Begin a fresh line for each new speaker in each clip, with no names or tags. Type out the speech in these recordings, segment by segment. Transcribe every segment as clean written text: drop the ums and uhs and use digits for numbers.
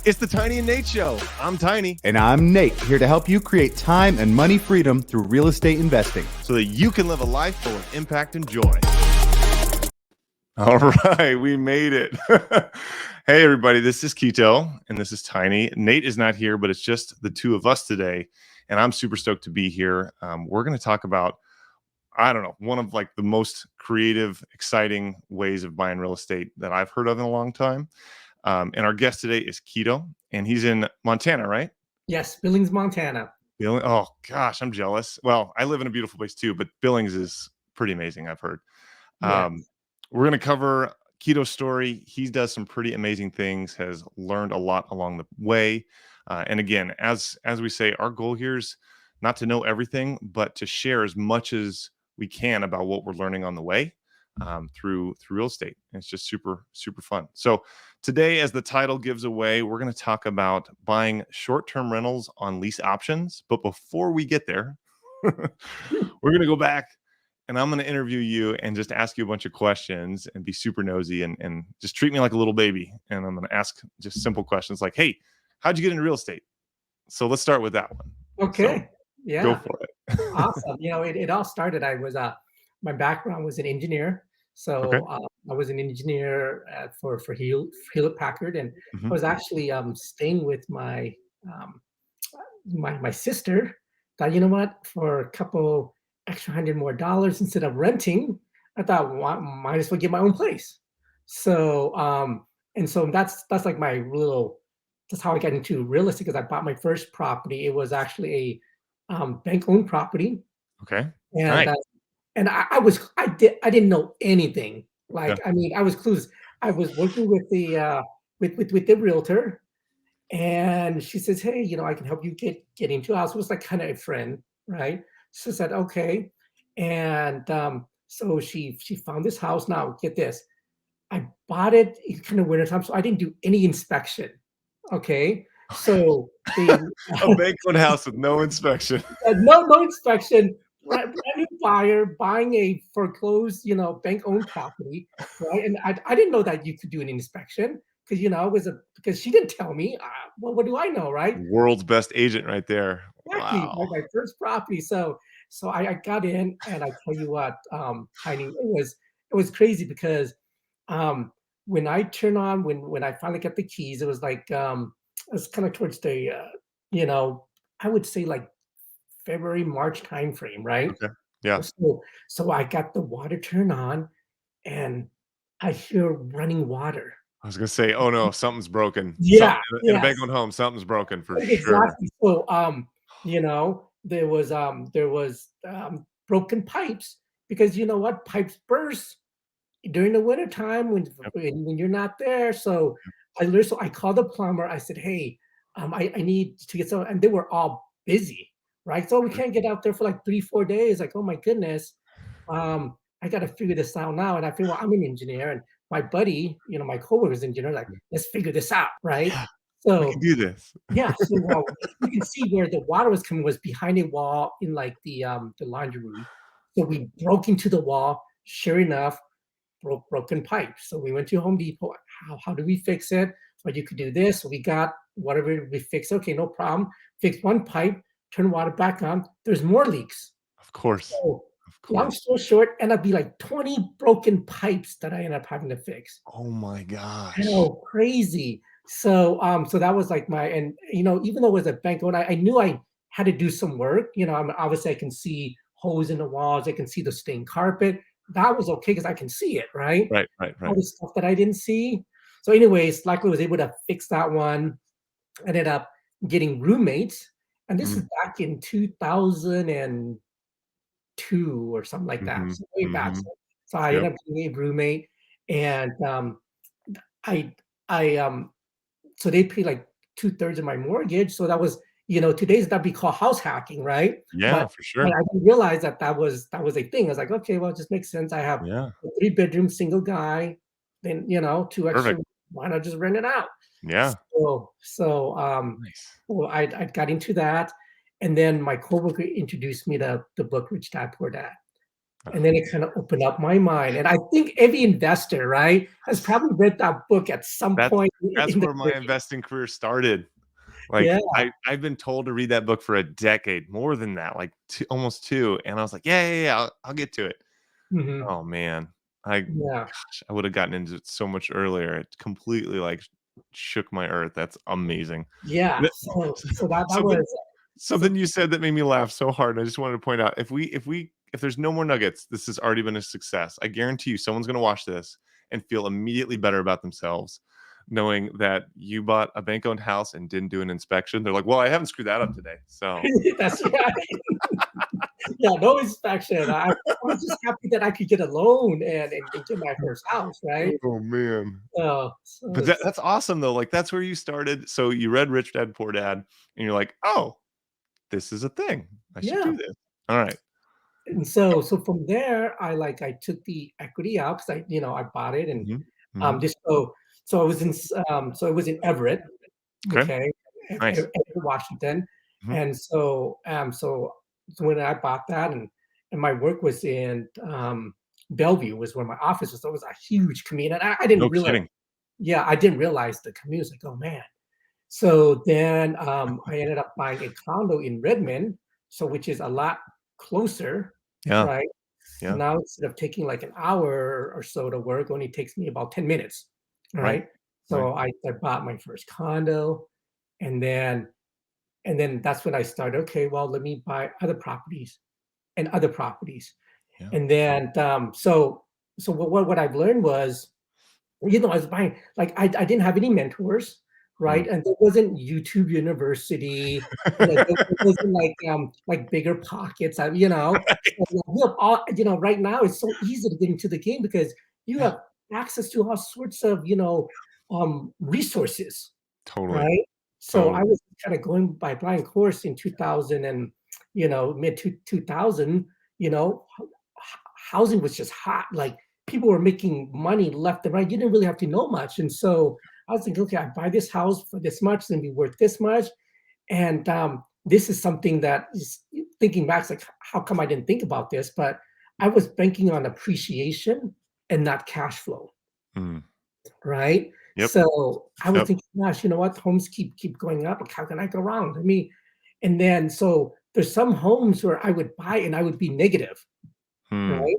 It's the Tiny and Nate Show. I'm Tiny.
And I'm Nate, here to help you create time and money freedom through real estate investing,
so that you can live a life full of impact and joy. All right, we made it. Hey, everybody, this is Quito, and this is Tiny. Nate is not here, but it's just the two of us today, and I'm super stoked to be here. We're going to talk about, I don't know, one of like the most creative, exciting ways of buying real estate that I've heard of in a long time. And our guest today is Quito, and he's in Montana, right?
Yes, Billings, Montana.
Oh, gosh, I'm jealous. Well, I live in a beautiful place too, but Billings is pretty amazing, I've heard.
Yes.
We're going to cover Quito's story. He does some pretty amazing things, has learned a lot along the way. And again, as we say, our goal here is not to know everything, but to share as much as we can about what we're learning on the way through real estate. And it's just super, super fun. So today, as the title gives away, we're going to talk about buying short-term rentals on lease options. But before we get there, we're going to go back and I'm going to interview you and just ask you a bunch of questions and be super nosy and just treat me like a little baby. And I'm going to ask just simple questions like, hey, how'd you get into real estate? So let's start with that one.
Okay.
So,
yeah.
Go for it.
Awesome. It all started, my background was an engineer. So
Okay.
I was an engineer for Hewlett Packard, and I was actually staying with my sister. Thought, you know what, for a couple extra $100 more instead of renting, I thought, well, might as well get my own place. So and so that's like my little. That's how I got into real estate, because I bought my first property. It was actually a bank-owned property.
Okay.
And
Nice.
and I didn't know anything. Like, I mean, I was clueless. I was working with the with the realtor, and she says, "Hey, I can help you get into a house." It was like kind of a friend, right? So I said, "Okay," and so she found this house. Now, get this, I bought it in kind of wintertime, so I didn't do any inspection. Okay, so
A bank-owned house with no inspection.
no inspection. Brand new buyer buying a foreclosed, bank-owned property, right? And I didn't know that you could do an inspection, because because she didn't tell me. Well, what do I know, right?
World's best agent right there.
Exactly,
Wow.
my first property. So I got in, and I tell you what, Tiny, it was crazy, because when I when I finally got the keys, it was like it was kind of towards the I would say like February, March timeframe, right?
Okay. Yeah.
So I got the water turned on, and I hear running water.
I was gonna say, oh no, something's broken.
Yeah,
In a
yes,
bank-owned home, something's broken for sure.
exactly. So there was broken pipes, because you know what, pipes burst during the wintertime when you're not there. So I called the plumber. I said, "Hey, I need to get some," and they were all busy, right? So we can't get out there for like 3-4 days. Like, oh my goodness, I got to figure this out now. And I feel, well, I'm an engineer, and my buddy, my coworker's engineer, like, let's figure this out, right?
Yeah, we
So
can do this.
yeah, so you can see where the water was coming was behind a wall in like the laundry room. So we broke into the wall. Sure enough, broken pipe. So we went to Home Depot. How do we fix it? Well, you could do this. So we got whatever we fixed. Okay, no problem. Fix one pipe, turn water back on. There's more leaks.
Of course.
So
Of
long
course.
story short, ended up being like 20 broken pipes that I ended up having to fix.
Oh my gosh.
I know, crazy. So so that was like and even though it was a bank loan, I knew I had to do some work. Obviously I can see holes in the walls, I can see the stained carpet. That was okay, because I can see it, right?
Right.
All the stuff that I didn't see. So anyways, luckily I was able to fix that one. Ended up getting roommates. And this is back in 2002 or something like that. So way back. So I ended up getting a roommate, and I so they paid like 2/3 of my mortgage. So that was, today's that'd be called house hacking, right?
Yeah,
But
for sure.
I didn't realize that was a thing. I was like, okay, well, it just makes sense. I have
Yeah.
a 3-bedroom single guy, then 2 extra.
Perfect.
Why not just rent it out?
Yeah.
So
Nice.
well, I got into that, and then my coworker introduced me to the book Rich Dad Poor Dad. and then it kind of opened up my mind. And I think every investor, right, has probably read that book at some
That's
point
that's
in the
where my
career.
investing career started. Like,
Yeah.
I've been told to read that book for a decade, more than that, like, 2 almost 2, and I was like, "Yeah, yeah, yeah, I'll get to it."
Mhm.
Oh, man. I
Yeah.
gosh, I would've gotten into it so much earlier. It completely, like, shook my earth. That's amazing.
Yeah.
Th
So that
something
was so
something you said that made me laugh so hard, I just wanted to point out, if there's no more nuggets, this has already been a success. I guarantee you someone's gonna watch this and feel immediately better about themselves, knowing that you bought a bank-owned house and didn't do an inspection. They're like, "Well, I haven't screwed that up today." So,
that's right. Yeah, no inspection. I was just happy that I could get a loan and get my first house, right?
oh, man.
So
But that's awesome, though, like, that's where you started. So you read Rich Dad Poor Dad, and you're like, "Oh, this is a thing. I should
yeah.
do this." Alright.
And so from there, I took the equity out because I bought it and
Mhm. Mhm.
just so it was in Everett,
Okay.
okay,
Nice.
Everett, Washington,
Mhm.
and so when I bought that and my work was in Bellevue was where my office was. So it was a huge commute, and I didn't
No
realize.
kidding.
Yeah, I didn't realize the commute. Like, oh man. So then I ended up buying a condo in Redmond, so which is a lot closer,
Yeah.
right? So
Yeah.
now instead of taking like an hour or so to work, only takes me about 10 minutes. All
Right.
right.
Right.
So I bought my first condo and then that's when I started, okay, well, let me buy other properties and other properties.
Yeah.
And then so what I've learned was I was buying like I didn't have any mentors,
Mm.
right? And there wasn't YouTube University, there wasn't like Bigger Pockets. And, you have all, right now it's so easy to get into the game because you
Yeah.
have access to all sorts of resources,
Totally.
right? So I
Totally.
was kind of going by blind course in 2000 and mid 2000. Housing was just hot. Like people were making money left and right. You didn't really have to know much. And so I was thinking, okay, I buy this house for this much, it's gonna be worth this much. And this is something that is thinking back, it's like, how come I didn't think about this? But I was banking on appreciation and not cash flow,
Mm.
right?
Yep.
So I was
Yep.
thinking, gosh, you know what? Homes keep going up. Like, how can I go wrong? And then so there's some homes where I would buy and I would be negative,
Hmm.
right?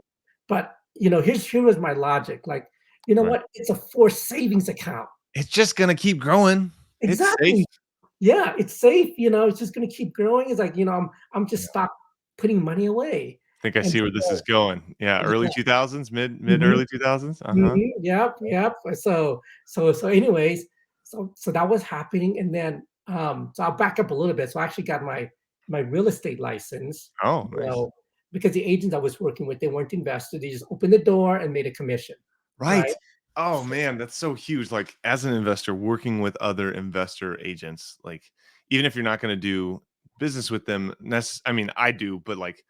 But, here was my logic, like, you know
Right.
what? It's a forced savings account.
It's just gonna keep growing. It's safe.
Exactly. Yeah, it's safe, it's just gonna keep growing. It's like, I'm just
Yeah.
stop putting money away.
I think I
And
see where this is
so
going. Yeah, early
yeah.
2000s, mid
Mhm,
early 2000s? Uh-huh.
mhm, yep, yep. So anyways, so that was happening, and then, so I'll back up a little bit. So I actually got my real estate license,
Oh,
you
nice.
know, because the agents I was working with, they weren't investors. They just opened the door and made a commission, right?
Right. Oh, man, that's so huge. Like, as an investor, working with other investor agents, like, even if you're not gonna do business with them, I mean, I do, but, like,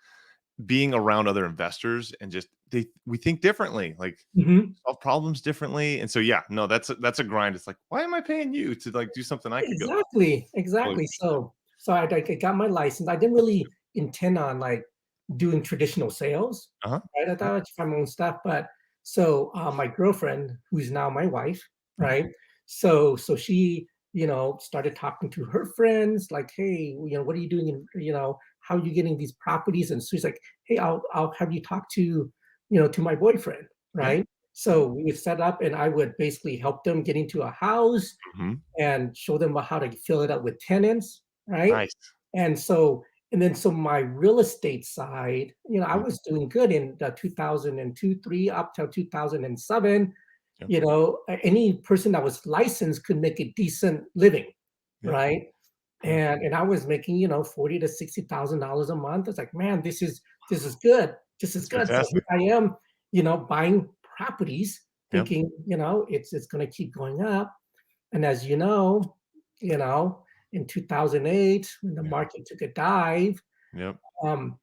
being around other investors and just we think differently, like,
Mhm.
solve problems differently, and so, yeah, no, that's a grind. It's like, "Why am I paying you to, like, do something I could go
Exactly,
totally
exactly.
understand."
So I got my license. I didn't really intend on, like, doing traditional sales,
Uh-huh.
right? I thought I'd find my own stuff, but my girlfriend, who's now my wife,
Mhm.
right? So she, started talking to her friends, like, "Hey, what are you doing how are you getting these properties?" And so she's like, "Hey, I'll have you talk to my boyfriend,"
Yeah,
right?
yeah.
So we would set up and I would basically help them get into a house
Mhm.
and show them how to fill it up with tenants, right?
Nice.
And so so my real estate side, I
Mm,
was doing good in the 2002, 3 up till 2007.
yep,
Any person that was licensed could make a decent living,
yeah,
right?
yeah.
And I was making, 40 to $60,000 a month. It's like, man, this is good. This is
That's
good. So here
fantastic.
I am, buying properties,
Yep,
thinking, it's gonna keep going up. And as you know, in 2008, when the
yeah,
market took a dive,
yep,
um,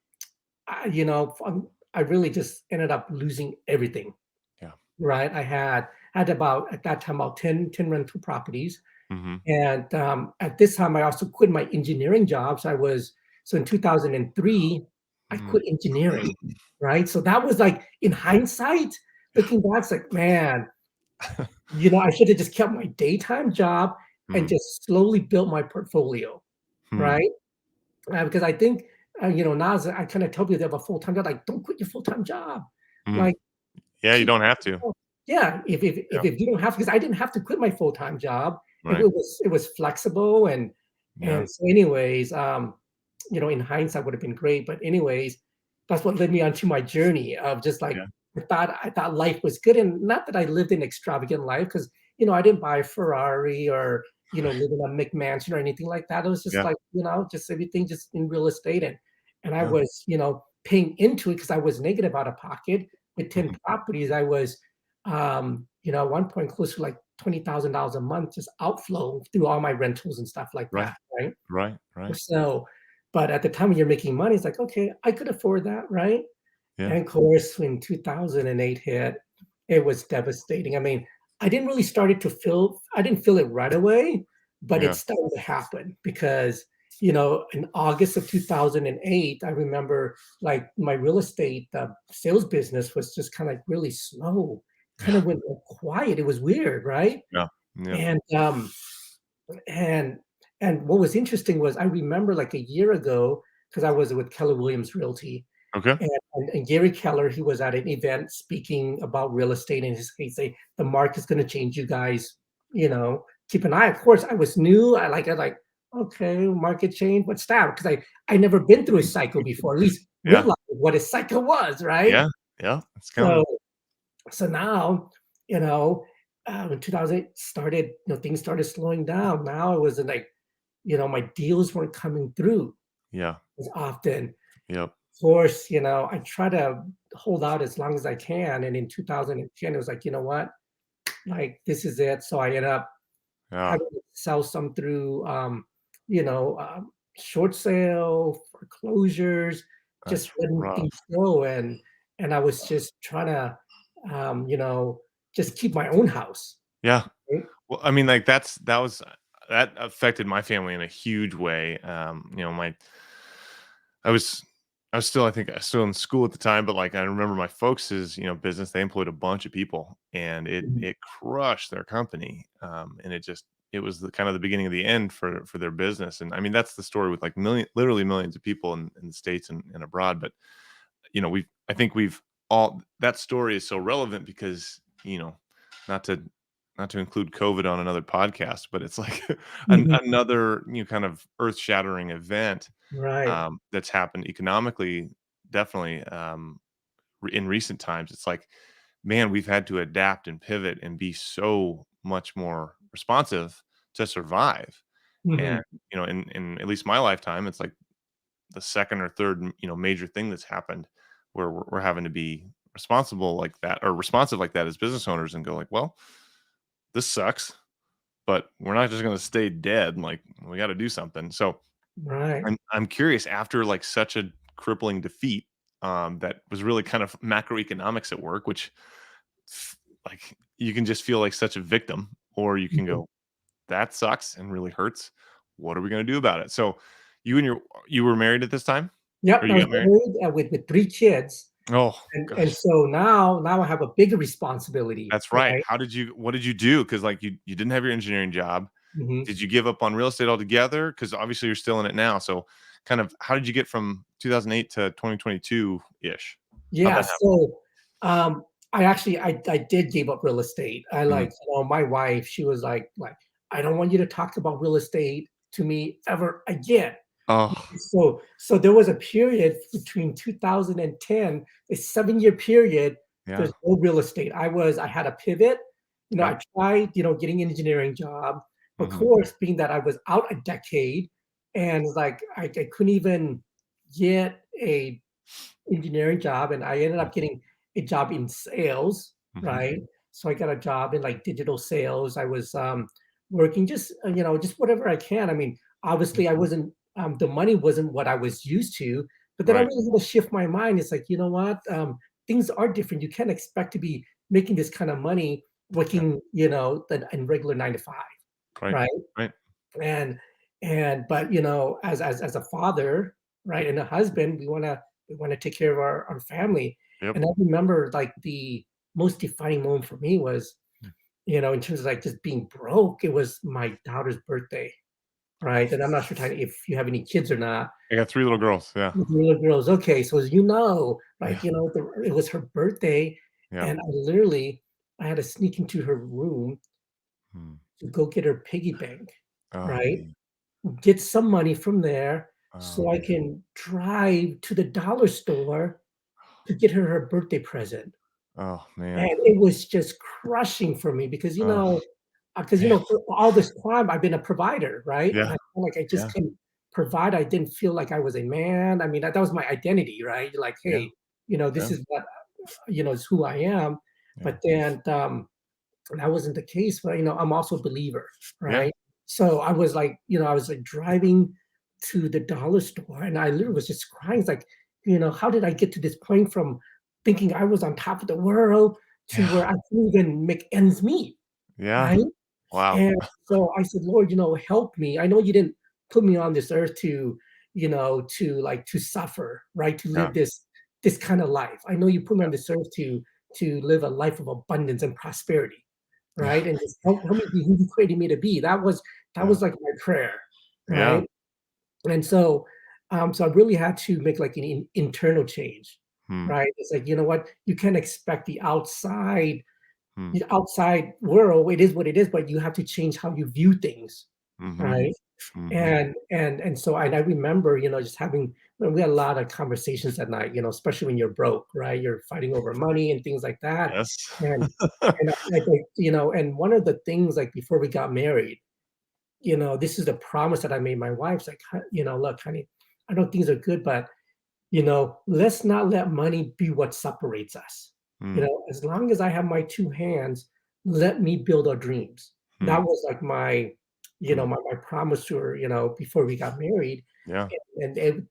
I really just ended up losing everything,
yeah.
right? I had about at that time about ten rental properties,
Mhm.
and at this time I also quit my engineering jobs. So in 2003. I
Mm.
quit engineering, right? So that was like in hindsight, looking back, it's like, man, I should have just kept my daytime job and
Mm.
just slowly built my portfolio,
Hmm.
right? Because I think, now as I kind of tell people they have a full time job, like, don't quit your full time job.
Mm.
Like,
Yeah, you
keep
don't have to.
yeah,
Yeah.
if you don't have, because I didn't have to quit my full-time job.
Right.
It was flexible
Yeah.
and so anyways, in hindsight would have been great. But anyways, that's what led me onto my journey of just like
Yeah.
I thought life was good. And not that I lived an extravagant life, because I didn't buy a Ferrari or live in a McMansion or anything like that. It was just
Yeah.
like, just everything just in real estate. And I
Yeah.
was, paying into it because I was negative out of pocket with 10
Mhm.
properties. I was at one point close to like $20,000 a month just outflow through all my rentals and stuff like
Right.
that, right?
Right. Right.
So, but at the time when you're making money, it's like, okay, I could afford that, right?
Yeah.
And of course, when 2008 hit, it was devastating. I mean, I didn't feel it right away, but
Yeah.
it's starting to happen because, in August of 2008, I remember like my real estate sales business was just kind of like really slow, kind
Yeah.
of went quiet. It was weird, right?
Yeah. Yeah.
And and what was interesting was I remember like a year ago, because I was with Keller Williams Realty,
Okay.
and Gary Keller, he was at an event speaking about real estate, and he say, "The market's gonna change, you guys, keep an eye." Of course, I was new. I like, "Okay, market change, what's that?" Because I never been through a cycle before, at least
Yeah.
realize what a cycle was, right?
Yeah. Yeah. It's coming.
So now, you know, when 2008 started, things started slowing down. Now it was like, my deals weren't coming through
Yeah.
as often.
Yep.
Of course, I try to hold out as long as I can. And in 2010, it was like, you know what? Like, this is it. So I ended up
Yeah.
having to sell some through, you know, um, short sale, foreclosures,
That's
just letting
rough.
things go. And I was just trying to, um, you know, just keep my own house.
Yeah.
Right?
Well, I mean, like that affected my family in a huge way. My I was I was still, I think, still in school at the time, but like I remember my folks' business. They employed a bunch of people, and it
Mhm.
it crushed their company. And it was the kind of the beginning of the end for their business. And I mean, that's the story with like literally millions of people in the states and abroad. But I think we've all that story is so relevant because not to not to include COVID on another podcast, but it's like
Mhm.
another kind of earth shattering event
Right.
that's happened economically, definitely in recent times. It's like, man, we've had to adapt and pivot and be so much more responsive to survive. And
Mhm.
in at least my lifetime, it's like the second or third major thing that's happened where we're having to be responsible like that or responsive like that as business owners and go like, well, this sucks, but we're not just going to stay dead. Like, we got to do something. So
Right.
I'm curious, after like such a crippling defeat, that was really kind of macroeconomics at work, which like you can just feel like such a victim, or you can
Mhm.
go, that sucks and really hurts. What are we going to do about it? So you were married at this time, or
Yep. I
you
was
got married?
married with 3 kids.
Oh
And
gosh,
so now I have a bigger responsibility,
that's right.
right?
What did you do? Because like you didn't have your engineering job.
Mhm.
Did you give up on real estate altogether? Because obviously you're still in it now. So kind of how did you get from 2008 to 2022 ish? How'd
Yeah,
that happen?
so, I actually I did give up real estate. I
Mhm.
like, my wife, she was like, "I don't want you to talk about real estate to me ever again."
Oh
So there was a period between 2010, a 7-year period,
yeah.
there's no real estate. I had a pivot.
Yep.
I tried, getting an engineering job. Of
Mhm.
course, being that I was out a decade and, like, I couldn't even get a engineering job, and I ended
Mm.
up getting a job in sales,
Mhm.
right? So I got a job in, like, digital sales. I was, working just, just whatever I can. I mean,
Yeah.
obviously, I wasn't, the money wasn't what I was used to, but then I
Right.
really had to shift my mind. It's like, you know what? Things are different. You can't expect to be making this kind of money
Yeah.
working, in regular 9 to 5,
Right.
right?
Right.
And but, as a father, right, and a husband, we wanna we wanna take care of our family,
Yep.
and I remember, like, the most defining moment for me was,
Mm.
in terms of, like, just being broke, it was my daughter's birthday, right? And I'm not sure, Tiny, if you have any kids or not.
I got 3 little girls. Yeah.
With the little girls, okay, so as you know,
Yeah.
like, it was her birthday,
Yeah.
and I had to sneak into her room
Mm.
to go get her piggy bank,
Oh,
right?
man.
Get some money from there
Oh,
so I
man.
can drive to the dollar store to get her her birthday present.
Oh,
And
man.
it was just crushing for me because,
Oh, man.
for all this time, I've been a provider, right?
Yeah.
And I felt like I just
Yeah.
couldn't provide. I didn't feel like I was a man. I mean, that was my identity, right? Like,
Yeah.
"Hey, this
Yeah.
is what, is who I am."
Yeah.
But then, that wasn't the case, but, I'm also a believer,
Yeah.
right? So I was like, I was like driving to the dollar store and I literally was just crying. It's like, how did I get to this point from thinking I was on top of the world to
Yeah.
where I couldn't even make ends meet,
Yeah.
right?
Wow.
And so I said, Lord, help me. I know you didn't put me on this earth to suffer, right? To
Yeah.
live this kind of life. I know you put me on this earth to live a life of abundance and prosperity,
Yeah.
right? And just help me be who you created me to be. That was
Yeah.
like my prayer,
Yeah.
right? And so I really had to make like an internal change,
Hmm.
right? It's like, you know what? You can't expect
Hmm.
the outside world. It is what it is, but you have to change how you view things,
Mhm.
right?
Mhm.
And I remember, just having well, we had a lot of conversations at night, especially when you're broke, right? You're fighting over money and things like that.
Yes.
And I think, and one of the things like before we got married, this is the promise that I made my wife. It's like, look, honey, I know things are good, but let's not let money be what separates us.
Mm.
As long as I have my two hands, let me build our dreams. That
Mm.
was like
Mm.
my promise to her, before we got married.
Yeah.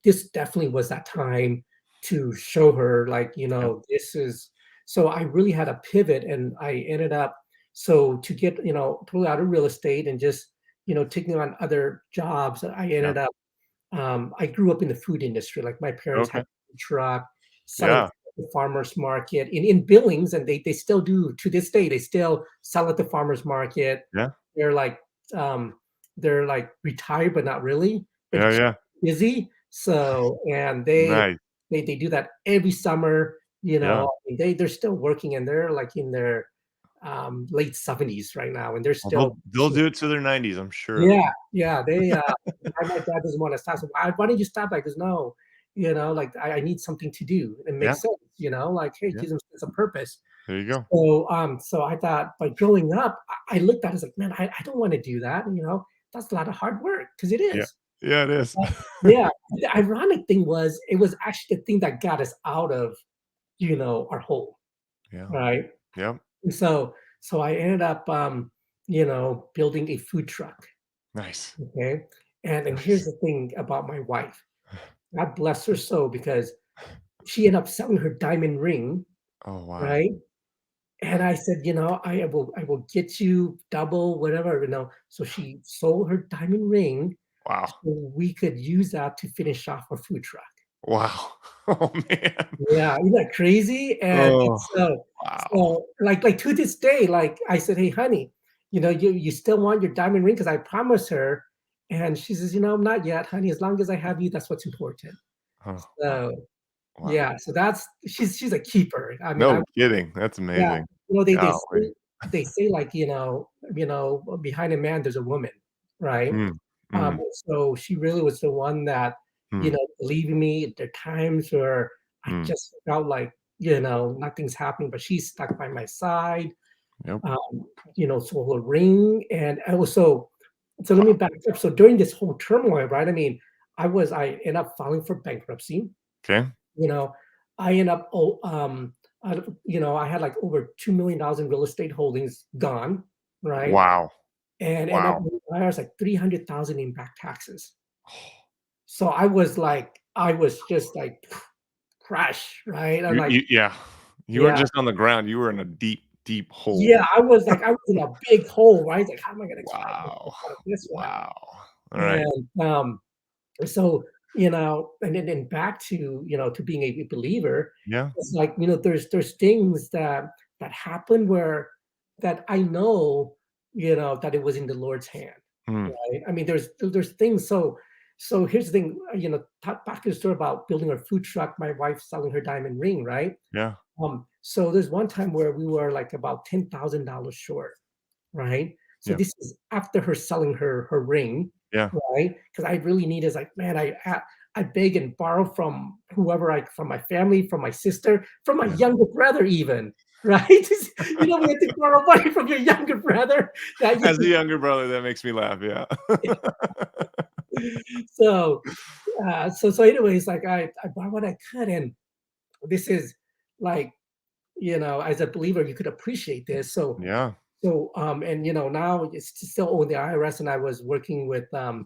This definitely was that time to show her, like,
Yeah.
this is so I really had a pivot and I ended up so to get, totally out of real estate and just, taking on other jobs, I
Yeah.
ended up I grew up in the food industry, like, my parents had
Okay.
a food truck selling
Yeah.
at the farmer's market in Billings, and they still do to this day, they still sell at the farmer's market.
Yeah.
They're like, um, they're, like, retired, but not really, but they
Yeah,
keep
yeah.
busy, so and
Nice.
they do that every summer,
Yeah.
they're still working, and they're, like, in their, late 70s right now, and they're
Well,
still
they'll do it to their 90s, I'm sure of it.
yeah, yeah, my dad doesn't wanna stop, so, why don't you stop?" I goes, "No, like, I need something to do." It
Yeah.
makes sense, like, hey, it
Yeah.
gives them sense of purpose.
There you go.
So I thought, but growing up, I looked at it as like, "Man, I don't wanna do that," That's a lot of hard work because it
Yeah.
is.
Yeah, it is.
But yeah, the ironic thing was, it was actually the thing that got us out of, our hole,
Yeah.
right?
Yep.
And so I ended up, building a food truck.
Nice.
Okay. And here's
Nice.
the thing about my wife. God bless her soul because she ended up selling her diamond ring,
Oh, wow.
right? And I said, I will get you double, whatever, So she sold her diamond ring
Wow.
so we could use that to finish off our food truck.
Wow. Oh, man.
Yeah, isn't that crazy? And
Oh,
so
wow.
so, like, to this day, like, I said, "Hey, honey, you still want your diamond ring? Because I promised her." And she says, "Not yet, honey. As long as I have you, that's what's important."
Oh, wow.
So,
Wow.
yeah, so that's she's a keeper. I mean,
No kidding. That's
yeah,
amazing.
they
Golly.
say, like, behind a man, there's a woman, right?
Mm. Mm.
So she really was the one that,
Mm.
believed in me. There are times where I
Mm.
just felt like, nothing's happening, but she's stuck by my side.
Yep.
So a ring, and I also so let me
Wow.
back up. So during this whole turmoil, right? I mean, I ended up filing for bankruptcy.
Okay.
You know, I end up I had like over $2 million in real estate holdings gone, right?
Wow.
And end up
Wow.
I was like 300,000 in back taxes. So I was just like crash, right? I'm like,
Yeah. You weren't
yeah,
just on the ground, you were in a deep, deep hole.
yeah, I was in a big hole, right? Like, how am I gonna climb
Wow.
out of this one?
Wow. Alright.
And so, and then back to, to being a believer,
Yeah.
it's like, there's things that happen where that I know, that it was in the Lord's hand,
Mm.
right? I mean, there's things. So here's the thing, back to the story about building our food truck, my wife selling her diamond ring, right?
Yeah.
So there's one time where we were like about $10,000 short, right? So
Yeah.
this is after her selling her ring,
Yeah.
right? Because I really need is like, man, I beg and borrow from whoever from my family, from my sister, from my
Yeah.
younger brother, even, right? We have to borrow money from your younger brother. That
As a younger brother, that makes me laugh. Yeah.
so so anyways, like I bought what I could, and this is like, as a believer, you could appreciate this.
Yeah.
And now it's still own the IRS, and I was working with a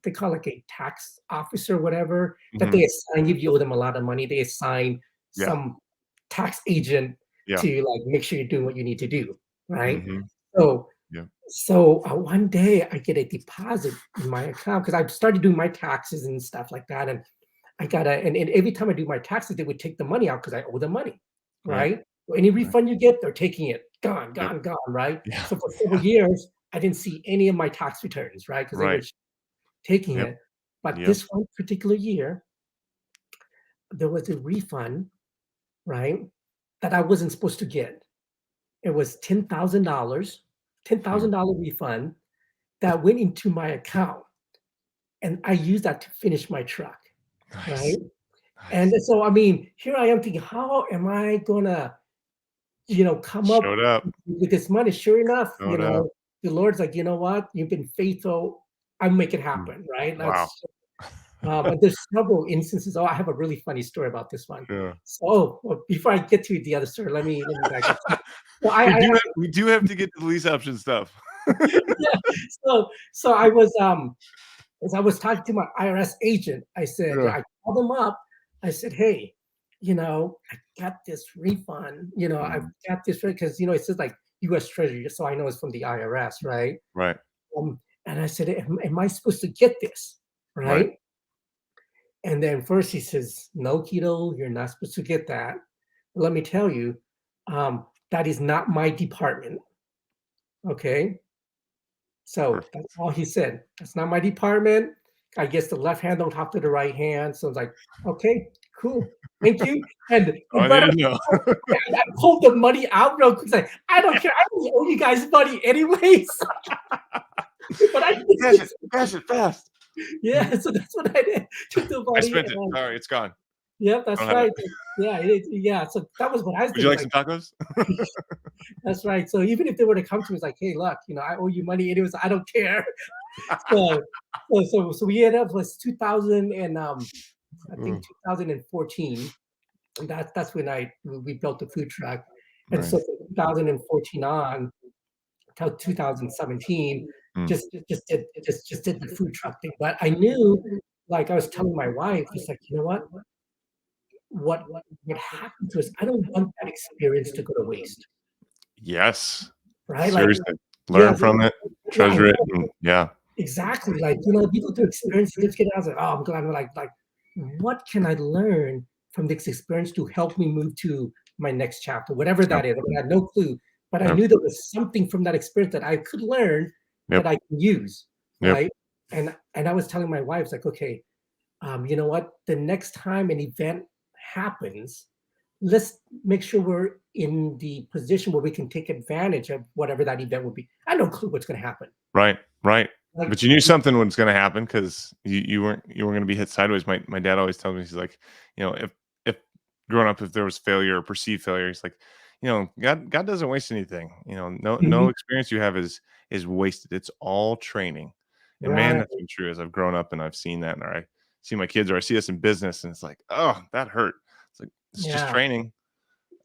they call like a tax officer, whatever, that
Mhm.
they assign if you owe them a lot of money. They assign
Yeah.
some tax agent
Yeah.
to like make sure you're doing what you need to do, right?
Mhm.
So
Yeah.
one day I get a deposit in my account because I started doing my taxes and stuff like that, and and every time I do my taxes, they would take the money out because I owe them money,
Right.
right? So any
Right.
refund you get, they're taking it. Gone,
Yep.
gone, gone, right?
Yeah.
So for several years, I didn't see any of my tax returns, right? Because they were
Right.
just taking
Yep.
it. But
Yep.
this one particular year, there was a refund, right? That I wasn't supposed to get. It was $10,000,
Mm.
$10,000 refund that went into my account. And I used that to finish my truck, right?
Nice.
And
Nice.
so, I mean, here I am thinking, how am I gonna, come up
Showed up.
with this money? Sure enough,
Showed up.
the Lord's like, you know what? You've been faithful. I'll make it
Mm.
happen, right?
Wow.
And there's several instances. Oh, I have a really funny story about this one.
Yeah.
So, well, before I get to the other story, let me back up. So
We do have to get to the lease option stuff.
yeah. So I was as I was talking to my IRS agent,
Yeah.
I called them up. I said, hey, I got this refund. I've
Mhm.
got this because it says like U.S. Treasury, so I know it's from the IRS, right?
Right.
Um, and I said, am I supposed to get this,
Right.
right? And then first he says, no, Quito, you're not supposed to get that. But let me tell you, that is not my department. Okay. So that's
Perfect.
all he said. That's not my department. I guess the left hand don't talk to the right hand. So I was like, okay, cool. Thank you.
All
And
I
but
need to know.
I pulled the money out real quick. Like, I don't care. I don't owe you guys money anyways. But I
Cash it fast.
yeah, so that's what I did. Took the
I
money
spent
and
it. Sorry, it's gone.
yeah,
I
that's
don't have
right.
it.
Yeah, yeah. So that was what I was
Would you
thinking.
like
Like,
some tacos?
that's right. So even if they were to come to me, it's like, hey, look, I owe you money anyways. I don't care. So so we ended up was 2000 and I think
Mm,
2014. And that's when we built the food truck. And so
nice.
from 2014 on till 2017,
Mm,
just did the food truck thing. But I knew, like I was telling my wife, it's like, you know what what happened to us? I don't want that experience to go to waste,
yes.
right? Like,
Seriously.
yeah,
Learn from it,
yeah, I
treasure it, and yeah.
exactly. Like, people to experience this, I was like, oh, I'm glad. Like, what can I learn from this experience to help me move to my next chapter, whatever
Yep.
that is? I mean, I had no clue, but I
Yep.
knew there was something from that experience that I could learn that
Yep.
I can use,
Yep.
right? And I was telling my wife, it's like, okay, you know what? The next time an event happens, let's make sure we're in the position where we can take advantage of whatever that event will be. I have no clue what's going to happen.
Right. Right.
Like,
But you knew something was gonna happen because you weren't gonna be hit sideways. My dad always tells me, he's like, if growing up, if there was failure or perceived failure, he's like, God doesn't waste anything. No
mhm,
experience you have is wasted. It's all training. And man,
right,
that's been true as I've grown up and I've seen that, and I see my kids or I see us in business, and it's like, oh, that hurt. It's like it's just
yeah.
training.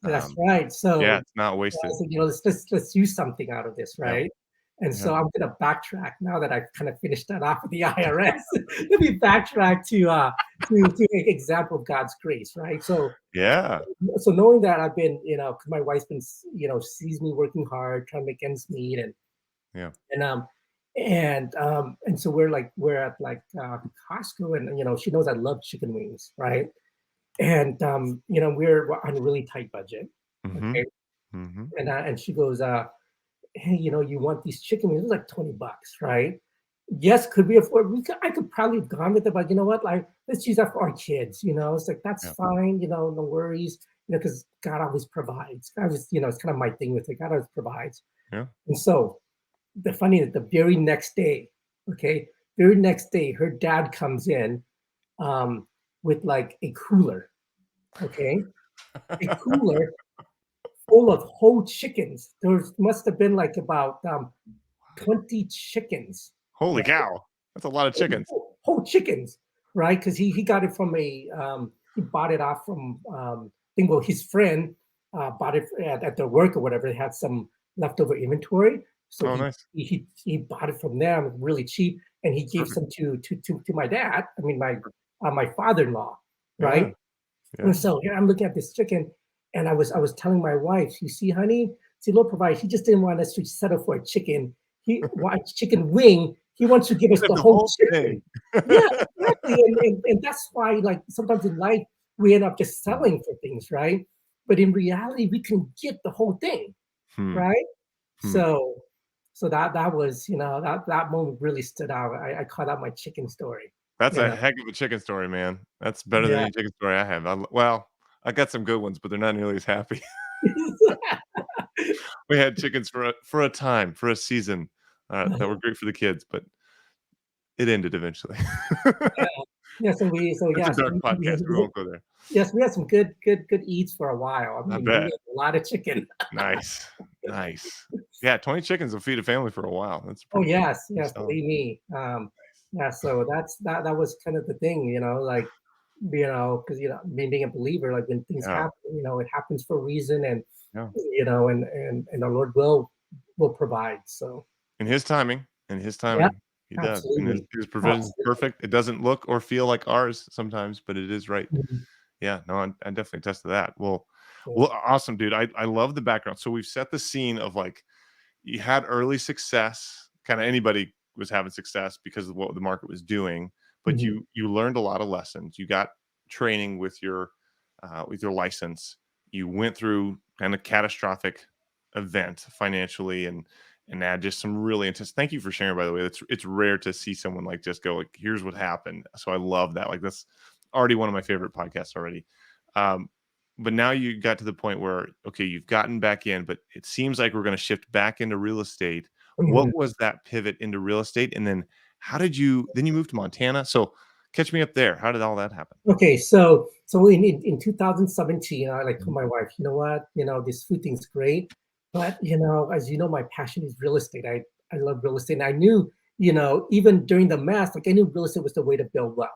That's
Um,
right.
yeah,
So,
it's not
I
wasted.
said, let's use something out of this,
Yep.
right? And so
Yep.
I'm gonna backtrack now that I've kind of finished that off with the IRS. Let me backtrack to an example of God's grace, right?
Yeah.
So knowing that I've been, 'cause my wife's been, sees me working hard, trying to make ends meet,
Yeah.
and um And so we're at like Costco, and she knows I love chicken wings, right? And we're on a really tight budget,
Mhm.
okay?
Mhm.
And she goes, hey, you want these chicken wings? It was like $20, right? Yes, could we afford? I could probably have gone with it, but you know what? Like, let's use that for our kids. It's like that's
Yeah.
fine. No worries. Because God always provides. God was, it's kind of my thing with it. God always provides.
Yeah.
And so the very next day, okay, very next day, her dad comes in um, with like a cooler, okay, a cooler full of whole chickens. There must have been like about 20 chickens,
Holy
right?
cow. That's a lot of chickens.
Whole chickens, right? Because he got it from he bought it off from think well his friend bought it at their work or whatever. They had some leftover inventory, so
Oh,
he
nice.
he he bought it from them really cheap, and he gave
Perfect.
some to my dad. I mean my father-in-law,
Yeah.
right? And
Yeah.
so here I'm looking at this chicken, and I was telling my wife, you see, honey, see, Lord provide. He just didn't want us to settle for a chicken. He wants chicken wing. He wants to give us
Get
the
the
whole
whole
chicken.
thing.
Yeah, exactly. And that's why, like, sometimes in life we end up just
Hmm.
selling for things, right? But in reality, we can get the whole thing,
Hmm.
right?
Hmm.
So that was, that moment really stood out. I call that my chicken story.
That's
You
a
know.
heck of a chicken story, man. That's better than
Yeah.
any chicken story I have. Well, I got some good ones, but they're not nearly as happy. We had chickens for a time, for a season, that were great for the kids, but it ended eventually.
Yeah. Yeah, so
It's a
yes,
dark podcast. We won't go there.
yes, we had some good eats for a while. I
I
mean, we
bet.
ate a lot of chicken.
Nice. Nice. Yeah, 20 chickens will feed a family for a while. That's
Oh,
pretty
yes,
solid.
believe me. Yeah, so that was kind of the thing, like, because me being a believer, like when things
Yeah.
happen, it happens for a reason, and
Yeah.
and the Lord will provide. So
In his
yeah,
timing, he does, and
absolutely.
his provision is
Absolutely.
perfect. It doesn't look or feel like ours sometimes, but it is right.
Mhm.
Yeah, no, I definitely attest to that.
Yeah.
Well, awesome, dude. I love the background. So we've set the scene of like you had early success. Kind of anybody was having success because of what the market was doing, but
Mhm.
you learned a lot of lessons. You got training with your license. You went through kind of catastrophic event financially and had just some really intense. Thank you for sharing, by the way. It's rare to see someone like just go like, here's what happened. So I love that. Like that's already one of my favorite podcasts already. Um, but now you got to the point where okay, you've gotten back in, but it seems like we're going to shift back into real estate.
Mhm.
What was that pivot into real estate, and then how did you? Then you moved to Montana. So catch me up there. How did all that happen?
Okay, so in 2017, I like told
Mhm.
my wife, you know what, this food thing's great, but as you know, my passion is real estate. I love real estate, and I knew, even during the math, like I knew real estate was the way to build wealth,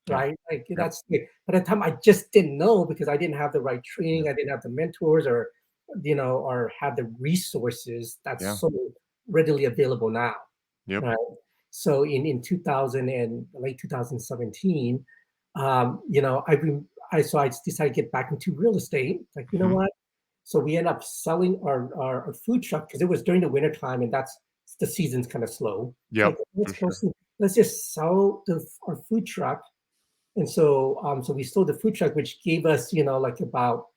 Yeah.
right? Like
Yep.
that's the but at the time I just didn't know because I didn't have the right
Yeah.
training, I didn't have the mentors or had the resources that's
Yeah.
so readily available now,
Yep.
right? So in 2000 and late 2017, I decided to get back into real estate. Like, you know
Mhm.
what? So we end up selling our food truck because it was during the winter time and that's the season's kind of slow. So like,
Yep. For sure.
let's just sell our food truck. And so we sold the food truck, which gave us, like about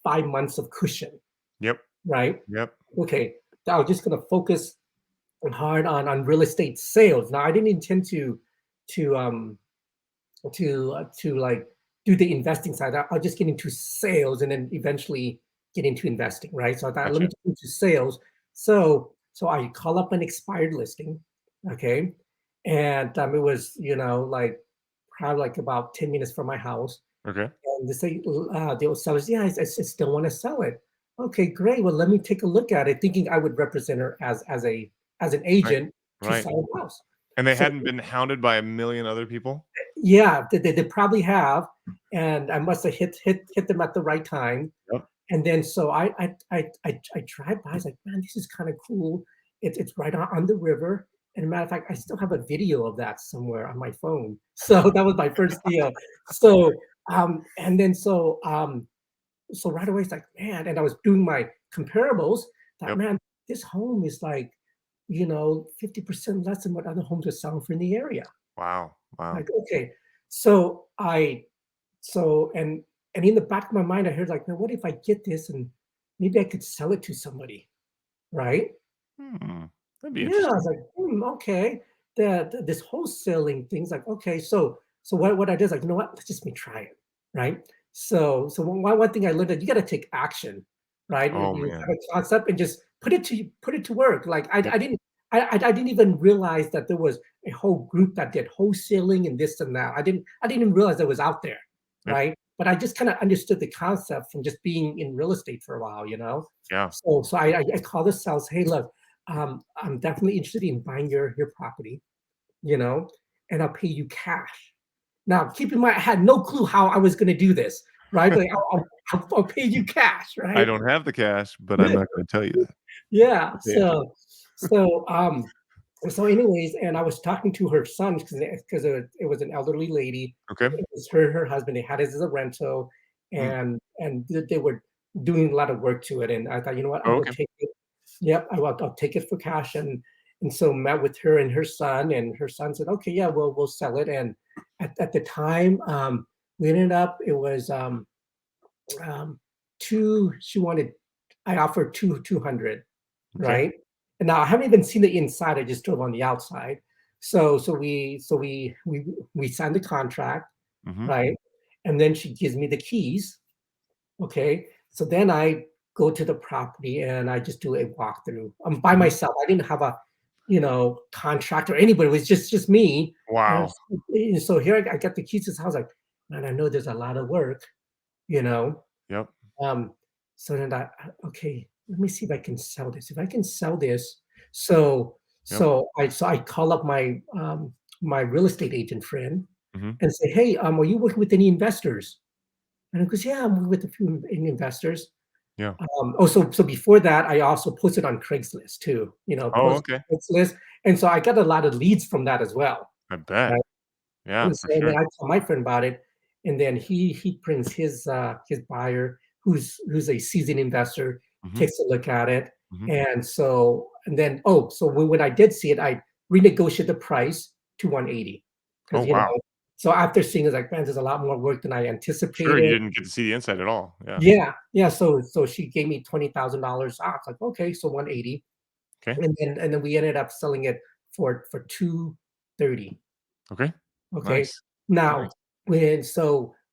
5 months of cushion,
Yep.
right?
Yep.
Okay, now I'm just gonna focus hard on real estate sales. Now I didn't intend to like do the investing side. I'll just get into sales and then eventually get into investing, right? So I thought let me
Gotcha.
get into sales. So I call up an expired listing, okay, and it was like probably like about 10 minutes from my house,
Okay.
and they say the old sellers, yeah, I still want to sell it. Okay, great. Well, let me take a look at it, thinking I would represent her as an
Right.
agent to
Right.
sell a house.
And they
So
hadn't been hounded by a million other people?
yeah, they probably have, and I must have hit them at the right time.
Yep.
And then so I drive by. I was like, man, this is kind of cool. It's right on the river. And a matter of fact, I still have a video of that somewhere on my phone. So that was my first deal. So and then so right away it's like, man, and I was doing my comparables. That
Yep.
man, this home is like 50% less than what other homes are selling for in the area.
Wow. Wow.
Like, okay. So I so and in the back of my mind, I heard like, "Now, what if I get this and maybe I could sell it to somebody?" Right?
Hmm. That'd be
Yeah, I was
interesting.
like, okay. This wholesaling thing's like, okay, so what I did is like, you know what? Let's just me try it, right? So one thing I learned that you got to take action, right?
Oh
You
man.
have a concept and just put it to work. Like
Yep.
I didn't even realize that there was a whole group that did wholesaling and this and that. I didn't even realize it was out there,
Yep.
right? But I just kind of understood the concept from just being in real estate for a while, you know.
Yeah.
So I call the sales, hey, look, I'm definitely interested in buying your property, you know, and I'll pay you cash. Now, keep in mind, I had no clue how I was going to do this, right? But I'll pay you cash,
I
right?
don't have the cash, but I'm not going to tell you that.
Yeah.
Yeah.
So anyways, and I was talking to her son because it was an elderly lady.
Okay.
It was her husband. They had it as a rental,
Mm.
and they were doing a lot of work to it. And I thought, you know what, I'll
Oh,
go
okay.
take it. Yep, I'll take it for cash. And so met with her and her son, and her son said, okay, yeah, we'll sell it. And at the time, we ended up it was um, two. She wanted. I offered 200,
Okay.
right? And now I haven't even seen the inside. I just drove on the outside. So we signed the contract,
Mhm.
right? And then she gives me the keys. Okay. So then I go to the property and I just do a walkthrough. I'm by
Mhm.
myself. I didn't have a, contract or anybody. It was just me. And
Wow.
so here I got the keys to this house. Like, man, I know there's a lot of work, you know.
Yep.
Um, so then okay, let me see if I can sell this. If I can sell this, so
Yep.
I call up my real estate agent friend
Mhm.
and say, hey, are you working with any investors? And he goes, yeah, I'm working with a few investors.
Yeah.
So before that, I also posted on Craigslist too,
Oh,
post
okay.
Craigslist, and so I got a lot of leads from that as well.
I bet.
Right?
Yeah,
And
for
so and then
sure.
I tell my friend about it, and then he brings his buyer who's a seasoned investor,
Mhm.
takes a look at it,
Mhm.
and so and then so when I did see it, I renegotiated the price to 180
Oh,
because
wow.
so after seeing it, like man, there's a lot more work than I
Sure, you
anticipated.
didn't get to see the inside at all. Yeah.
Yeah. So she gave me $20,000 off. Like okay, so 180,
Okay.
and then we ended up selling it for 230.
Okay.
Okay.
Nice.
Now,
Nice.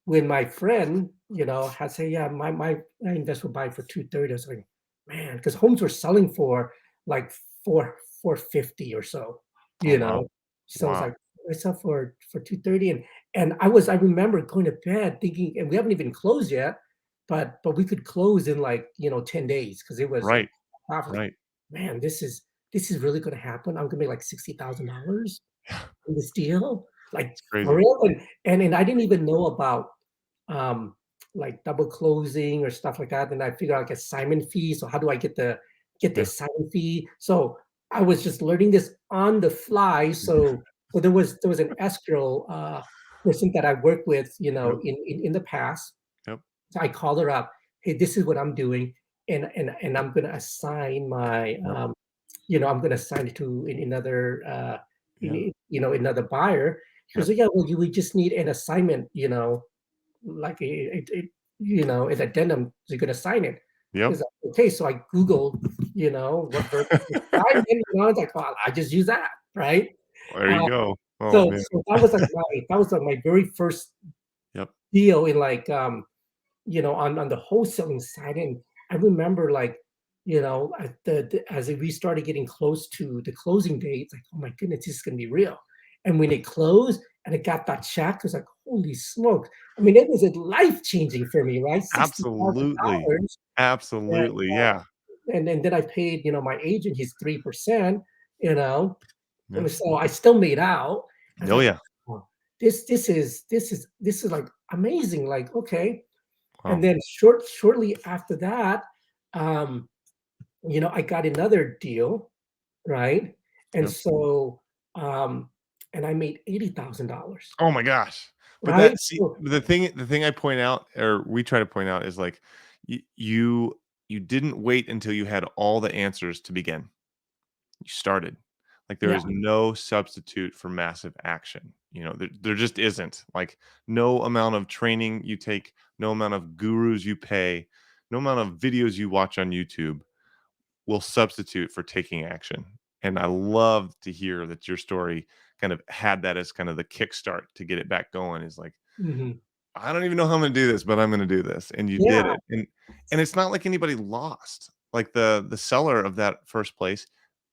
when my friend, had say, yeah, my investor will buy for 230, I was like, man, because homes were selling for like 450 or so,
Oh,
you
wow.
know. So I was
Wow.
like, I sell for 230. And I remember going to bed thinking, and we haven't even closed yet, but we could close in like 10 days because it was like
Right.
I was like,
Right.
man, this is really gonna happen. I'm gonna make like $60,000 in this deal? Like,
It's
for
crazy.
real? And I didn't even know about, um, like, double closing or stuff like that, and I figured out, like, assignment fee, so how do I get the
Yeah.
assignment fee? So, I was just learning this on the fly, so there was an escrow, person that I worked with,
Yep.
in the past.
Yep.
So I called her up, "Hey, this is what I'm doing, and I'm gonna assign
Yep.
I'm gonna assign it to another,
Yeah.
another buyer." She goes,
Yep.
"Yeah, well, you would just need an assignment, like an addendum, so you could assign it."
Yep.
She's like, "Okay," so I Googled, what verb assignment, I was like, "Well, I just use that," right?
There you
Uh,
go. Oh,
so
man.
so that was like my very first
Yep.
deal in like, on the wholesaling side, and I remember like, at as we started getting close to the closing date, it's like, oh my goodness, this is gonna be real. And when it closed and it got that check, it was like, holy smokes. I mean, it was life changing for me, right?
Absolutely.
$60,000. And,
Absolutely. Yeah.
and then I paid, my agent his 3%, you know,
Yep.
so I still made out. I was
Oh,
like,
yeah.
oh, this is like amazing. Like, okay, and
Wow.
then shortly after that, um, I got another deal, right? And
Yep.
so, um, and I made $80,000,
Oh my gosh. But
right?
that see,
So
the thing I point out, or we try to point out, is like you didn't wait until you had all the answers to begin. you started. Like, there
Yeah.
is no substitute for massive action. There just isn't. Like, no amount of training you take, no amount of gurus you pay, no amount of videos you watch on YouTube will substitute for taking action. And I love to hear that your story kind of had that as kind of the kickstart to get it back going, is like,
Mhm.
I don't even know how I'm gonna do this, but I'm gonna do this. And you
Yeah.
did it. And it's not like anybody lost. Like, the seller of that first place,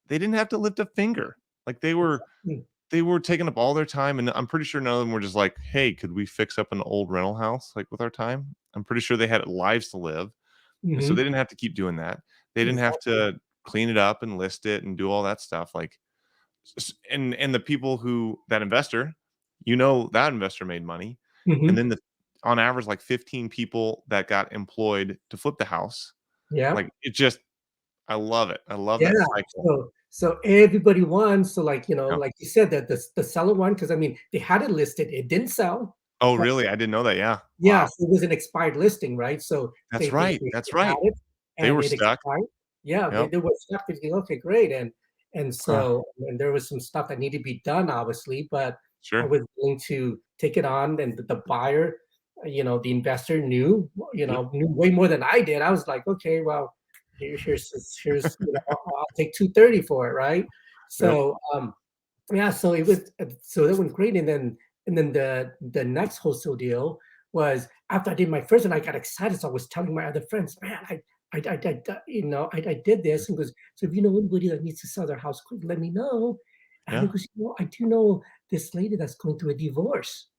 they didn't have to lift a finger. Like,
Mm.
they were taking up all their time, and I'm pretty sure none of them were just like, "Hey, could we fix up an old rental house, like, with our time?" I'm pretty sure they had lives to live, and so they
Mhm.
didn't have to keep doing that. They didn't have
Exactly.
to clean it up and list it and do all that stuff, like, and the people who that investor, that investor made money, and
Mhm.
then on average, like 15 people that got employed to flip the house.
Yeah.
Like, it just I love it. I love
Yeah.
that cycle.
So everybody won. So, like,
Yeah.
like you said, that the seller won because, I mean, they had it listed, it didn't sell.
Oh, really? I didn't know that. Yeah.
Yeah,
Wow.
so it was an expired listing, right? So
That's
they they
right.
they
That's
they had
right.
it,
They
and
were
it
stuck.
expired. Yeah,
Yep.
they were stuck thinking, "Okay, great," and
Huh.
so and there was some stuff that needed to be done, obviously, but I
Sure.
was willing to take it on, and the buyer, the investor knew,
Yep.
knew way more than I did. I was like, "Okay, well, here's, I'll take 230 for it," right?
Yep.
So, yeah, so it was so that went great, and then the next wholesale deal was after I did my first, and I got excited. So I was telling my other friends, man, I did this, and goes, so if you know anybody that needs to sell their house quick, let me know. And he
Yeah.
goes, I do know this lady that's going through a divorce.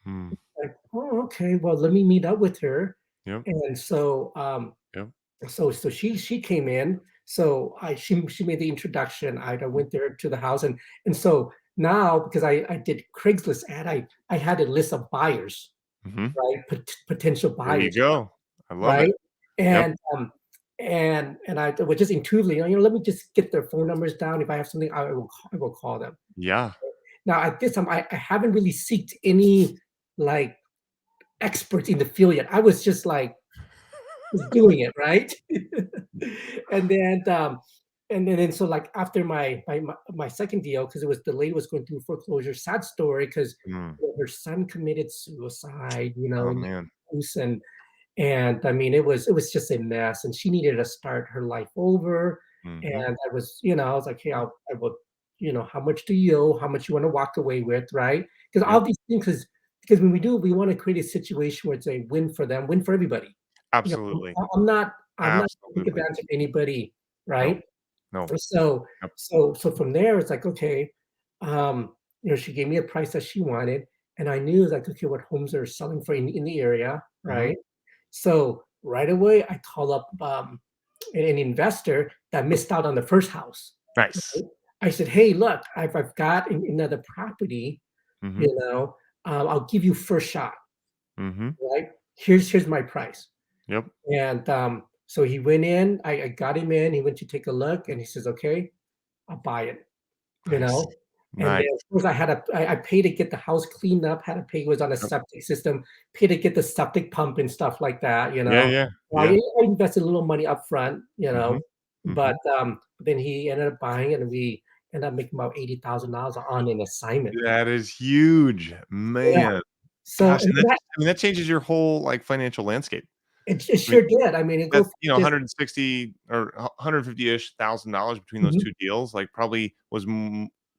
Mm.
Like, oh, okay, well, let me meet up with her.
Yep.
And so
Yep.
so she came in, so she made the introduction. I went there to the house, and so now because I did Craigslist ad, I had a list of buyers,
Mhm.
right? Potential
There you
buyers,
go. I love it.
right?
Yep.
And I was just intuitively, let me just get their phone numbers down. If I have something, I will call them.
Yeah.
Now at this time, I haven't really seeked any like experts in the field yet. I was just like was doing it, right? And then, and then so, like, after my second deal, because it was the lady was going through foreclosure, sad story, 'cause,
Mm.
her son committed suicide,
Oh,
in the
man.
house, and I mean, it was just a mess, and she needed to start her life over,
Mhm.
and I was like, "Hey, I will, how much do you owe? How much you wanna walk away with," right? Because all
Yep.
these things, because when we wanna create a situation where it's a win for them, win for everybody. You know,
Absolutely.
I'm not gonna take
Absolutely.
advantage of anybody,
No.
right?
No.
So
Yep.
so from there, it's like, okay, she gave me a price that she wanted, and I knew, like, okay, what homes are selling for in the area,
Mhm.
right? So right away, I call up, an investor that missed out on the first house,
Nice.
right? I said, "Hey, look, I've got another property,
Mhm.
I'll give you first shot,
Mhm.
right? Here's my price."
Yep.
And, so he went in, I got him in, he went to take a look, and he says, "Okay, I'll buy it," you
Nice.
know? And then,
Nice.
of course, I paid to get the house cleaned up, had to pay, it was on a
Yep.
septic system, paid to get the septic pump and stuff like that, you
Yeah,
know?
yeah,
Well,
yeah.
I invested a little money upfront,
Mhm.
but,
Mhm.
then he ended up buying it, and we ended up making about $80,000 on an assignment.
That is huge,
Yeah.
man.
So,
Gosh,
and
that
that
just that changes your whole, like, financial landscape.
it
I mean,
sure did. I mean, it goes
that's,
from just
160 or 150-ish thousand dollars between those
mhm.
2 deals, like, probably was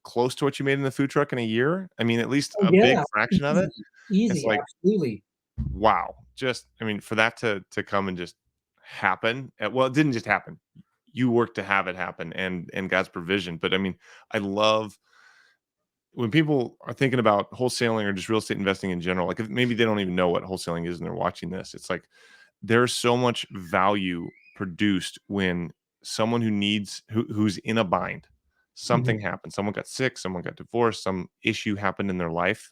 close to what you made in the food truck in a year. I mean, at least
Oh,
a big
yeah.
fraction of it.
Easy,
It's
easy,
like,
absolutely.
wow. Just, I mean, for that to come and just happen, well, it didn't just happen. You worked to have it happen, and God's provision. But I mean, I love when people are thinking about wholesaling or just real estate investing in general, like, if maybe they don't even know what wholesaling is and they're watching this, it's like there's so much value produced when someone who's in a bind,
Mhm.
something happened, someone got sick, someone got divorced, some issue happened in their life,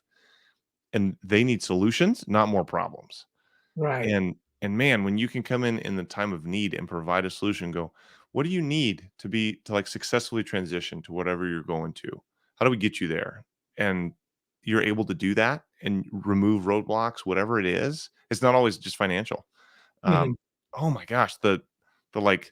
and they need solutions, not more problems.
Right.
And man, when you can come in the time of need and provide a solution, go, what do you need to like successfully transition to whatever you're going to? How do we get you there? And you're able to do that and remove roadblocks, whatever it is. It's not always just financial.
Mhm.
Um, oh my gosh, the like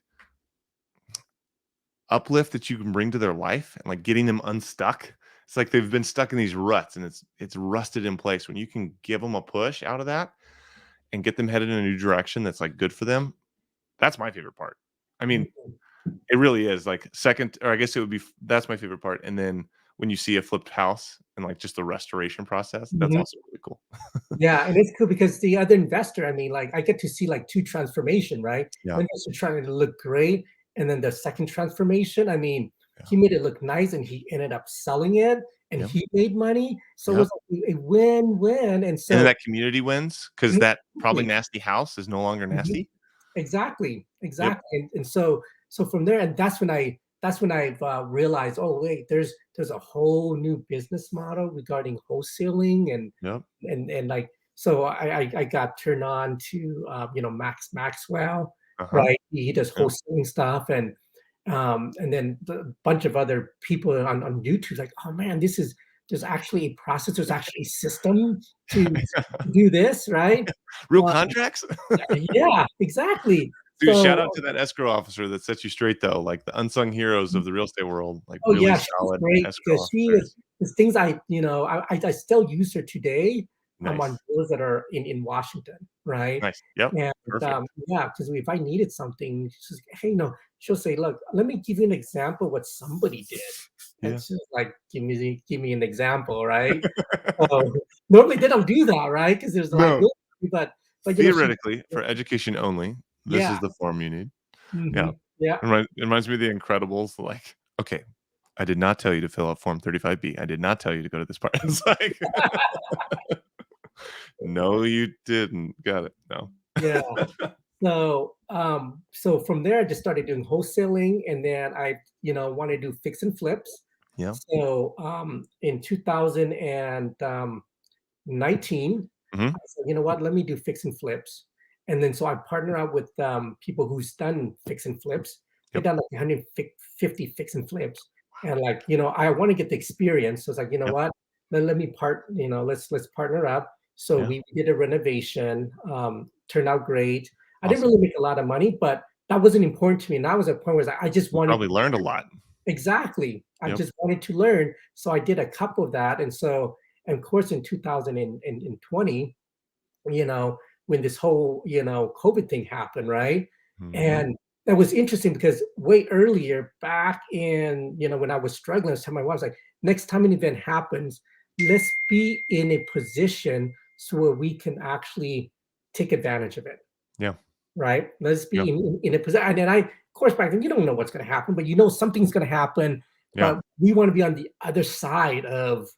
uplift that you can bring to their life and like getting them unstuck. It's like they've been stuck in these ruts and it's rusted in place. When you can give them a push out of that and get them headed in a new direction that's like good for them, that's my favorite part. I mean,
Mhm,
it really is like second, or I guess it would be that's my favorite part. And then when you see a flipped house and like just the restoration process, that's
mhm.
also really cool.
Yeah, and it's cool because the other investor, I mean, like, I get to see, like, 2 transformation, right?
Yeah.
One is trying to look great, and then the second transformation, I mean,
Yeah.
he made it look nice, and he ended up selling it, and
Yep.
he made money, so it
Yep.
was like a win-win, and
And then
so
that community wins because that probably
exactly,
nasty house is no longer
mhm,
nasty.
exactly,
Yep.
exactly, and so from there and that's when I've, realized, "Oh, wait, there's a whole new business model regarding wholesaling
Yep.
like so I got turned on to Maxwell,
Uh-huh.
right? He does
Yep.
wholesaling stuff and then the bunch of other people on YouTube like, oh man, there's actually a process, there's actually a system to do this, right?
Real
Um,
contracts?
yeah, exactly.
Dude, shout out
So
to that escrow officer that sets you straight though, like the unsung heroes of the real estate world, like
oh
really
yeah, she was
solid
great
escrow
because she was
officers.
there's things I still use her today, on
Nice.
deals that are in Washington, right?
Nice. Yep.
And,
Perfect.
yeah, because if I needed something, she's like, "Hey, no," she'll say, "Look, let me give you an example of what somebody did." And
Yeah.
she's like, give me an example," right? So, normally they don't do that, right? Because there's
No.
liability, she
Theoretically, for education only, this
yeah,
is the form you need. Yeah.
mhm, yeah.
It reminds me of The Incredibles, like, "Okay, I did not tell you to fill out Form 35B. I did not tell you to go to this part." It's like, "No, you didn't." Got it. No.
Yeah. So from there, I just started doing wholesaling, and then I, want to do fix and flips.
Yeah.
So in 2019,
Mhm.
I said, you know what, let me do fix and flips. And then so I partner up with people who's done fix and flips. They've
Yep.
done like 150 fix and flips. And like, I want to get the experience. So it's like, you know
Yep.
what, let me let's partner up. So
Yeah.
we did a renovation, turned out great. I didn't
Awesome.
really make a lot of money, but that wasn't important to me. And that was a point where I just
You
wanted
probably
to
learned a lot.
exactly. I
Yep.
just wanted to learn. So I did a couple of that. And of course, in 2020, you know, when this whole, COVID thing happened, right?
Mhm.
And that was interesting because way earlier, back in, when I was struggling, I was telling my wife, I was like, next time an event happens, let's be in a position so where we can actually take advantage of it,
Yeah.
right? Let's
Yeah.
be in a position. And then of course, back then, you don't know what's going to happen, but you know something's going to happen.
Yeah.
But we want to be on the other side of,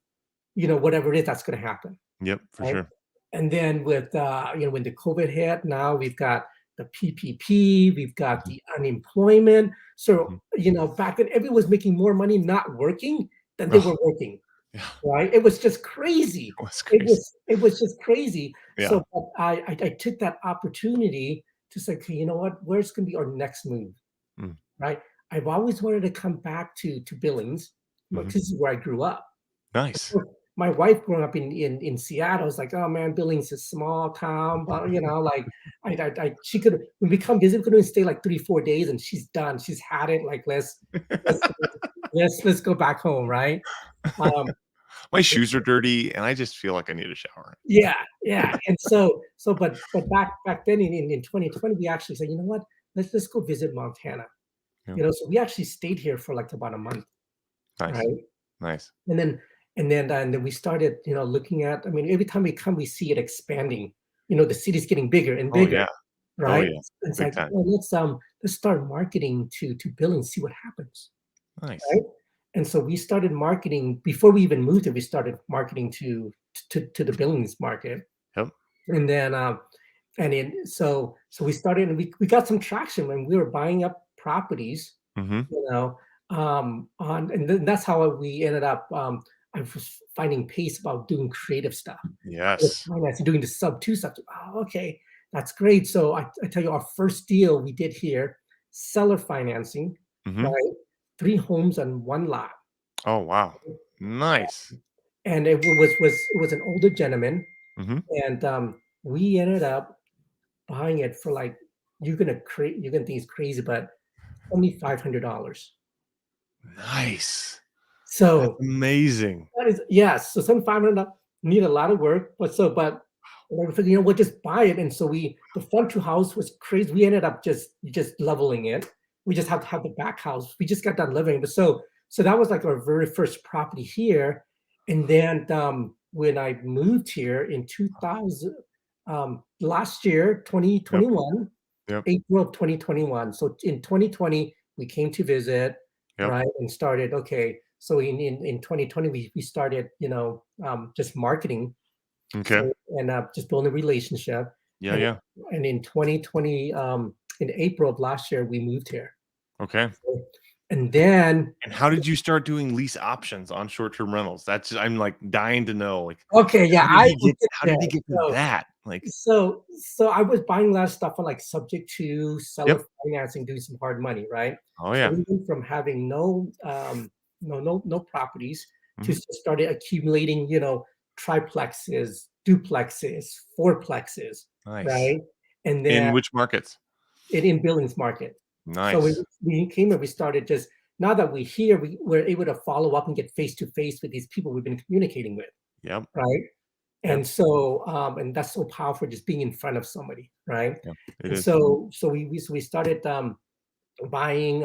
whatever it is that's going to happen,
Yep. For
right?
sure.
And then with, when the COVID hit, now we've got the PPP, we've got
Mhm.
the unemployment. So,
Mhm.
back then everyone was making more money not working than they
Oh,
were working,
yeah.
right? It was just crazy.
It was
It
crazy.
was it was just crazy.
Yeah.
So but I took that opportunity to say, okay, you know what? Where's going to be our next move,
Mm.
right? I've always wanted to come back to Billings
Mhm.
because this is where I grew up.
Nice.
My wife growing up in Seattle is like, "Oh, man, Billings is a small town," but, like, I she could when we come visit, we could only stay, like, 3, 4 days, and she's done. She's had it, like, let's let's go back home, right? Um,
My shoes are dirty, and I just feel like I need a shower.
yeah, yeah, and but back then in 2020, we actually said, "You know what? Let's go visit Montana."
Yeah.
So we actually stayed here for, like, about a month,
Nice.
right?
Nice.
And then and then we started, looking at I mean, every time we come, we see it expanding. The city's getting bigger and
Oh,
bigger,
yeah. Oh,
right?
yeah.
It's
Big
like,
time.
"Well, let's start marketing to Billings, see what happens,"
Nice.
right? And so we started marketing before we even moved there, we started marketing to the Billings market.
Yep.
And then, so we started and we got some traction when we were buying up properties,
Mhm.
you know, on and then that's how we ended up, I was finding pace about doing creative stuff with
Yes.
finance and doing the sub 2 stuff. Oh, okay, that's great. So I tell you, our first deal we did here, seller financing,
Mhm.
right? 3 homes on 1 lot.
Oh, wow. Nice.
And it was an older gentleman,
Mhm.
and, we ended up buying it for, like, you're gonna think it's crazy, but $2,500.
Nice. That's
So
amazing.
that is yes. So 7,500 need a lot of work, but we figured, we'll just buy it. And so the front two house was crazy. We ended up just leveling it. We just have to have the back house. We just got done living. But so that was like our very first property here. And then when I moved here in 2000, last year,
Yep.
2021,
Yep.
April of 2021. So in 2020, we came to visit,
Yep.
right, and started. Okay, so in 2020, we started, just marketing,
Okay.
so and just building a relationship,
Yeah.
and
Yeah.
in 2020, in April of last year, we moved here,
Okay.
so, and then
And how did you start doing lease options on short-term rentals? That's I'm like dying to know. Like,
okay, yeah,
how did
I
he
will
get?
get
How
there.
did he get to
So
that? Like,
so I was buying a lot of stuff on like subject to seller
yep.
financing, doing some hard money, right?
Oh
So
yeah.
we went from having no properties to
Hmm.
just started accumulating, triplexes, duplexes, fourplexes,
Nice.
right? And
In
then
which markets?
in Billings Market. So
Nice.
we came and we started just now that we're here, we were able to follow up and get face to face with these people we've been communicating with,
Yep.
right?
Yep.
And so, and that's so powerful just being in front of somebody, right?
Yep. It
And
is.
so we started buying,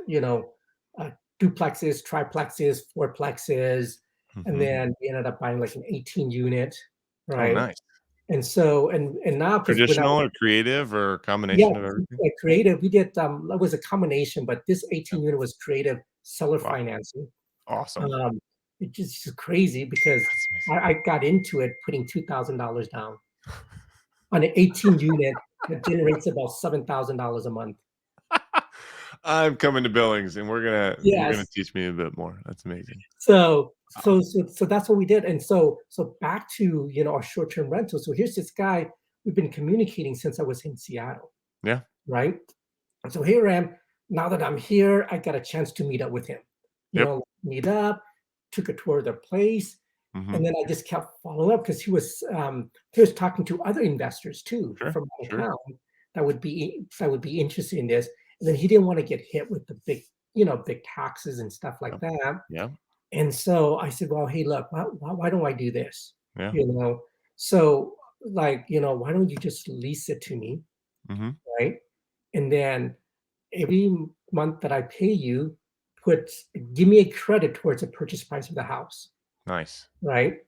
you know, uh, duplexes, triplexes, fourplexes, and
Hmm.
then we ended up buying like an 18 unit,
Oh,
right?
nice.
And so, and now because when I
Traditional or creative or
yeah,
combination of everything?
creative, we did it was a combination, but this
Yep.
18 unit was creative seller
Wow.
financing.
Awesome.
Um, it's just crazy because
That's amazing.
I got into it putting $2,000 down on an 18 unit that generates about $7,000 a month.
I'm coming to Billings, and you're gonna
Yes.
teach me a bit more. That's amazing. Wow.
So that's what we did. And so back to, our short-term rental. So here's this guy we've been communicating since I was in Seattle,
Yeah.
right? And so here I am. Now that I'm here, I got a chance to meet up with him.
Yep.
Meet up, took a tour of their place,
Hmm.
and then I just kept following up because he was talking to other investors too
Sure.
from out of
Sure.
town that would be interested in this. And then he didn't want to get hit with the big taxes and stuff like
Yep.
that.
Yep.
And so I said, well, hey, look, why don't I do this?
Yeah.
You know, so like, why don't you just lease it to me,
Hmm.
right? And then every month that I pay you, put give me a credit towards the purchase price of the house,
Nice.
right?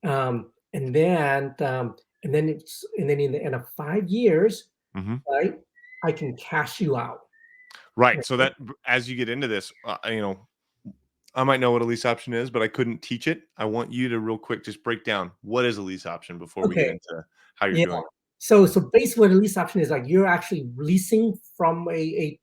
And then in the end of 5 years,
Hmm.
right, I can cash you out.
Right. So that as you get into this, I might know what a lease option is, but I couldn't teach it. I want you to real quick just break down what is a lease option before we get
Okay.
into how you're
Yeah.
doing it.
So basically, what a lease option is like you're actually leasing from a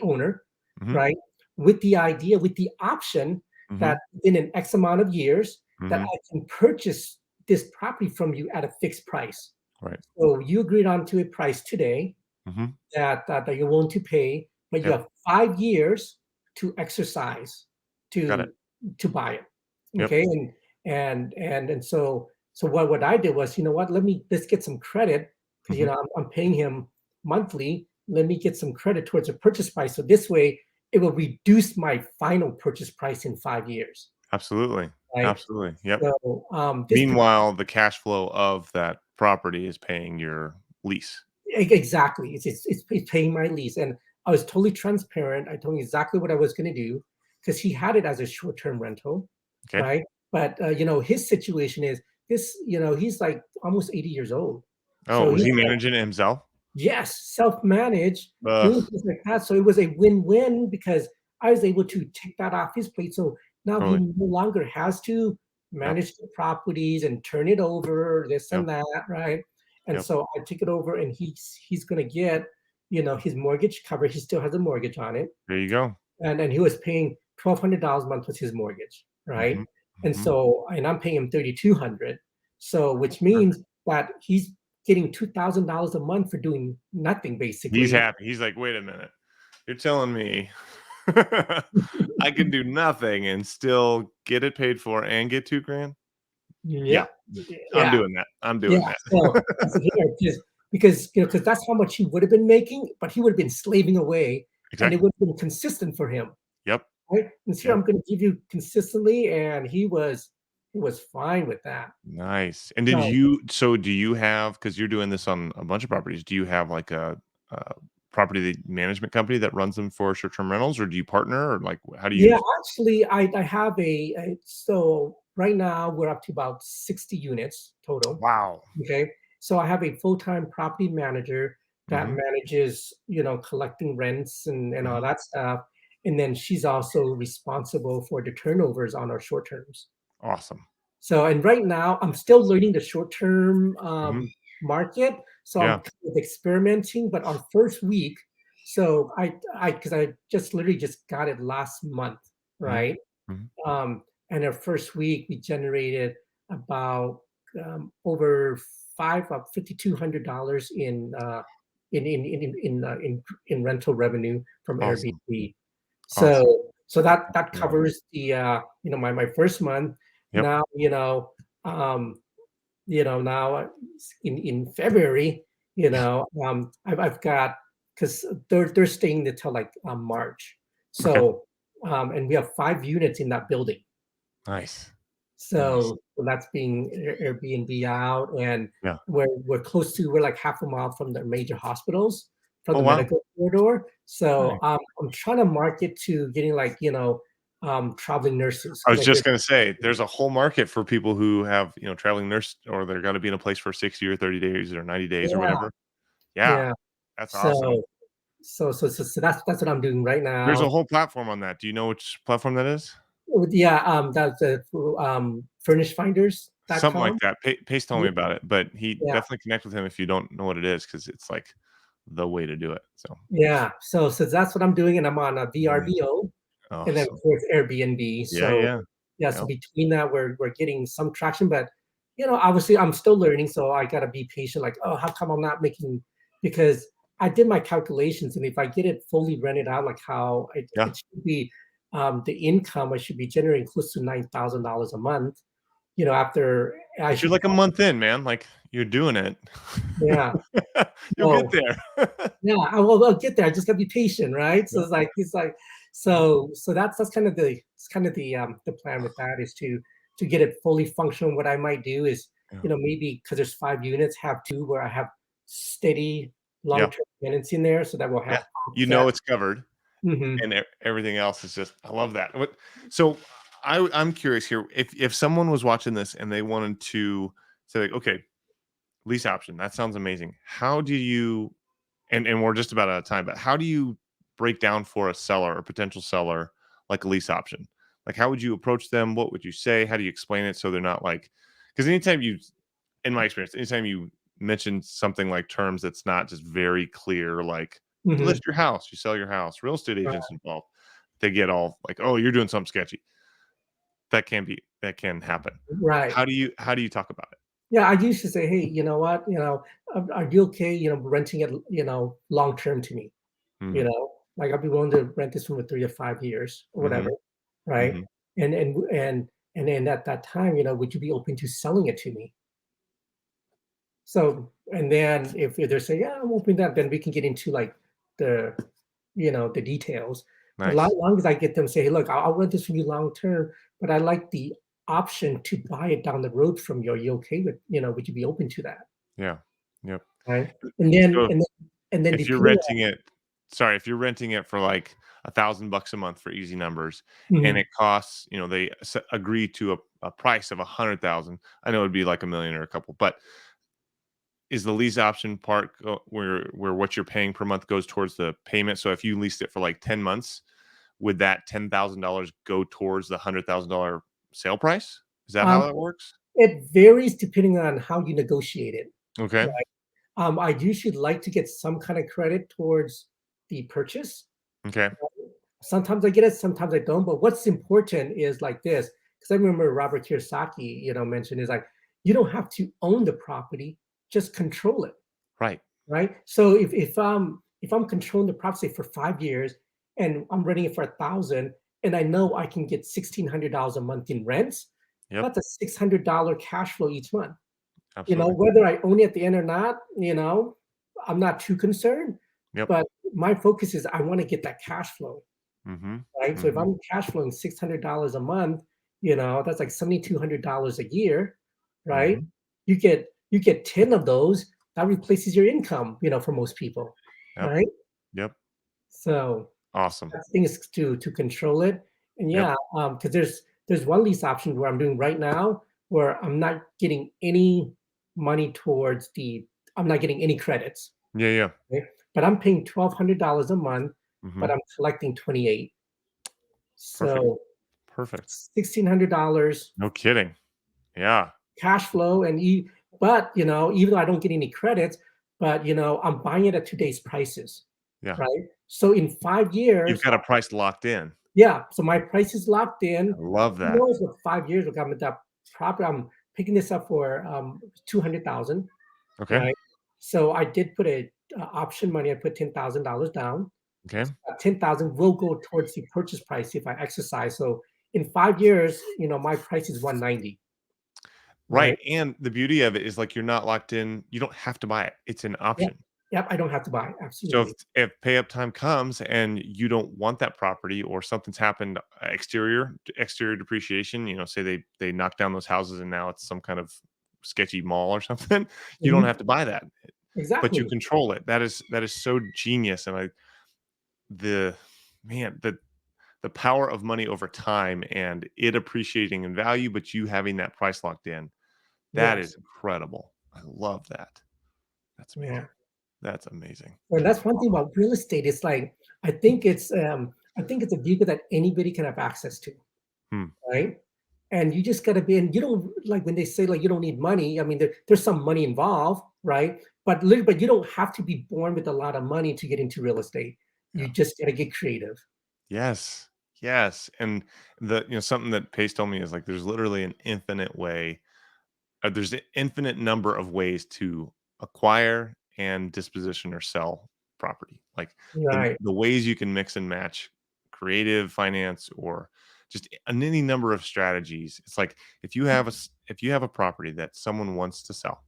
owner,
Hmm.
right? With the idea, with the option
Hmm.
that in an X amount of years that
Hmm.
I can purchase this property from you at a fixed price.
Right.
So you agreed on to a price today
Hmm.
that you're willing to pay, but you
Yep.
have 5 years to exercise
Got it.
to buy it.
Yep.
Okay, and so what I did was, let's get some credit because
Hmm.
I'm paying him monthly. Let me get some credit towards a purchase price. So this way, it will reduce my final purchase price in 5 years,
Absolutely.
right?
Absolutely. Yep.
So this
Meanwhile, the cash flow of that property is paying your lease.
exactly. It's paying my lease, and I was totally transparent. I told him exactly what I was going to do because he had it as a short-term rental,
Okay.
right? But his situation is this. He's like almost 80 years old,
Oh,
so
was
he's
he
like,
managing it himself?
yes, self-managed,
Ugh.
doing things like that. So it was a win-win because I was able to take that off his plate. So now he
Totally.
no longer has to
Yep.
manage the properties and turn it over, this
Yep.
and that, right? And
Yep.
so I took it over, and he's gonna get, his mortgage covered. He still has a mortgage on it,
There you go.
and he was paying $1,200 a month was his mortgage, right?
Mhm.
And
Mhm.
so, and I'm paying him 3,200, so which
Perfect.
means that he's getting $2,000 a month for doing nothing,
He's
basically.
happy. He's like, "Wait a minute. You're telling me I can do nothing and still get it paid for and get 2 grand? Yeah.
Yeah,
I'm
yeah,
doing that. I'm
yeah.
doing
So
that."
I said, "Here, just because that's how much he would have been making, but he would have been slaving away, and it
Exactly.
would have been consistent for him."
Yep.
right? And here
Yep.
I'm gonna give you consistently, and he was fine with that.
Nice. And did
So
you so do you have, because you're doing this on a bunch of properties, do you have like a property management company that runs them for short-term rentals, or do you partner, or like how do you?
yeah, actually, I have so right now we're up to about 60 units total.
Wow.
Okay, so I have a full-time property manager that
Hmm.
manages, collecting rents and all
Hmm.
that stuff, and then she's also responsible for the turnovers on our short terms.
Awesome.
So, and right now, I'm still learning the short-term,
Hmm.
market, so I'm
Yeah.
kind of experimenting, but our first week, so because I just literally just got it last month,
Hmm.
right?
Hmm.
And our first week, we generated about, over $5,200 in rental revenue from
Awesome.
Airbnb.
Awesome.
So that
Yeah.
covers my first month.
Yep.
Now, um, now in February, I've got because they're staying until like March.
Okay.
So and we have 5 units in that building.
Nice. Nice.
So that's being Airbnb out, and
Yeah.
we're like half a mile from the major hospitals, from
Oh
the
wow.
medical corridor. So,
Nice.
I'm trying to market to getting like, traveling nurses
I
because
was
I hear
just gonna say, there's a whole market for people who have, traveling nurse, or they're gonna be in a place for 60 or 30 days or 90 days or
yeah,
whatever. Yeah,
yeah.
that's awesome.
So so that's what I'm doing right
There's a
now.
whole platform on that. Do you know which platform that is?
Yeah, that's the,
Something like
furnishfinders.com.
that. Pace told
Yeah,
me about it, but he
yeah.
definitely connect with him if you don't know what it is, because it's like the way to do it. So
Yeah, so that's what I'm doing, and I'm on a
nice.
VRBO, and then, of
Awesome.
course, Airbnb.
Yeah,
So,
yeah.
yeah, so
Yep.
between that, we're getting some traction, but, obviously, I'm still learning, so I gotta be patient, like, "Oh, how come I'm not making" because I did my calculations, and if I get it fully rented out, like how
Yeah.
it should be, the income, I should be generating close to $9,000 a month, after I
But you're
should
like a month in, man. Like, you're doing it.
yeah.
You'll get
So
there.
yeah, I'll get there. I just gotta be patient, right? So
Yeah.
it's like so that's the plan with that is to get it fully functional. What I might do is,
Yeah.
maybe because there's 5 units, have two where I have steady
Yeah.
long-term tenants in there, so that will
Yeah.
help offset.
It's covered.
Mhm,
And everything else is just, I love that. So I'm curious here, if someone was watching this and they wanted to say like, okay, lease option, that sounds amazing. How do you, and we're just about out of time, but how do you break down for a seller or potential seller like a lease option? Like, how would you approach them? What would you say? How do you explain it so they're not like, because anytime you, in my experience, anytime you mention something like terms that's not just very clear, like you
mhm,
list your house, you sell your house, real estate
right,
agents involved, they get all like, oh, you're doing something sketchy. That can happen.
right.
How do you talk about it?
Yeah, I used to say, "Hey, you know what? Are you okay, renting it, long term to me?"
Hmm.
Like, I'll be willing to rent this one for 3 to 5 years or whatever,
Hmm.
right?
Hmm.
And then at that time, would you be open to selling it to me? So, and then if they're saying, "Yeah, I'm open to that," then we can get into, like, the, the details. But
Nice.
long as I get them say, "Hey, look, I'll rent this from you long term, but I like the option to buy it down the road from you. Are you okay with would you be open to that?"
Yeah. Yep.
Right? And then
So
and then and then
if you're
depending
renting it, sorry, if you're renting it for like $1,000 a month for easy numbers,
on
and
mhm,
it costs, they agree to a price of 100,000. I know it'd be like a million or a couple, but is the lease option part where what you're paying per month goes towards the payment? So if you leased it for like 10 months, would that $10,000 go towards the $100,000 sale price? Is that how
um,
that works?
it varies depending on how you negotiate it.
Okay.
Right. I usually like to get some kind of credit towards the purchase.
Okay.
Sometimes I get it, sometimes I don't. But what's important is like this, because I remember Robert Kiyosaki, mentioned is like you don't have to own the property, just control it,
Right.
right? So if I'm controlling the property for 5 years and I'm renting it for 1,000, and I know I can get $1,600 a month in rents,
Yep.
that's a $600 cash flow each month.
Absolutely.
Whether I own it at the end or not, I'm not too concerned,
Yep.
but my focus is I wanna get that cash flow.
Mhm.
right? So if
Mhm.
I'm cash flowing $600 a month, that's like $7,200 a year, right?
Mhm.
You get 10 of those, that replaces your income, for most people,
Yep.
right?
Yep.
So
Awesome.
that's the thing is to control it. And
Yep.
yeah, because there's one lease option where I'm doing right now where I'm not getting any money towards I'm not getting any credits.
Yeah, yeah.
Okay? But I'm paying $1,200 a month, but
Mhm.
I'm collecting 28.
Perfect.
So
Perfect.
$1,600
No kidding. Yeah.
cash flow, but even though I don't get any credits, but I'm buying it at today's prices,
Yeah.
right? So in 5
You've
years,
got a price locked in.
yeah, so my price is locked in.
I love
Who
that.
knows what 5 years will come with that property. I'm picking this up for 200,000,
Okay.
right? So I did put a option money. I put $10,000 down.
Okay.
10,000 will go towards the purchase price if I exercise. So in 5 years, my price is 190,
Right,
right?
and the beauty of it is, like, you're not locked in, you don't have to buy it, it's an
Yep.
option.
Yep, I don't have to buy,
So if
absolutely.
if pay up time comes and you don't want that property or something's happened, exterior depreciation, say they knock down those houses and now it's some kind of sketchy mall or something, you don't
Mhm.
have to buy that, but you
Exactly.
control it. That is so genius, and the man, the power of money over time and it appreciating in value, but you having that price locked in, that is
Yes.
incredible. I love that. That's
Yeah.
amazing. That's amazing.
And
That is
that's one thing
awesome.
about real estate. It's like, I think it's a vehicle that anybody can have access to,
Hmm.
right? And you just gotta be and you don't like when they say like you don't need money. I mean, there's some money involved, right? But you don't have to be born with a lot of money to get into real estate. You
Yeah.
just gotta get creative.
Yes. Yes. And something that Pace told me is like there's literally an infinite way. There's an infinite number of ways to acquire and disposition or sell property. Like
Right.
the ways you can mix and match creative finance or just any number of strategies. It's like if you have a property that someone wants to sell,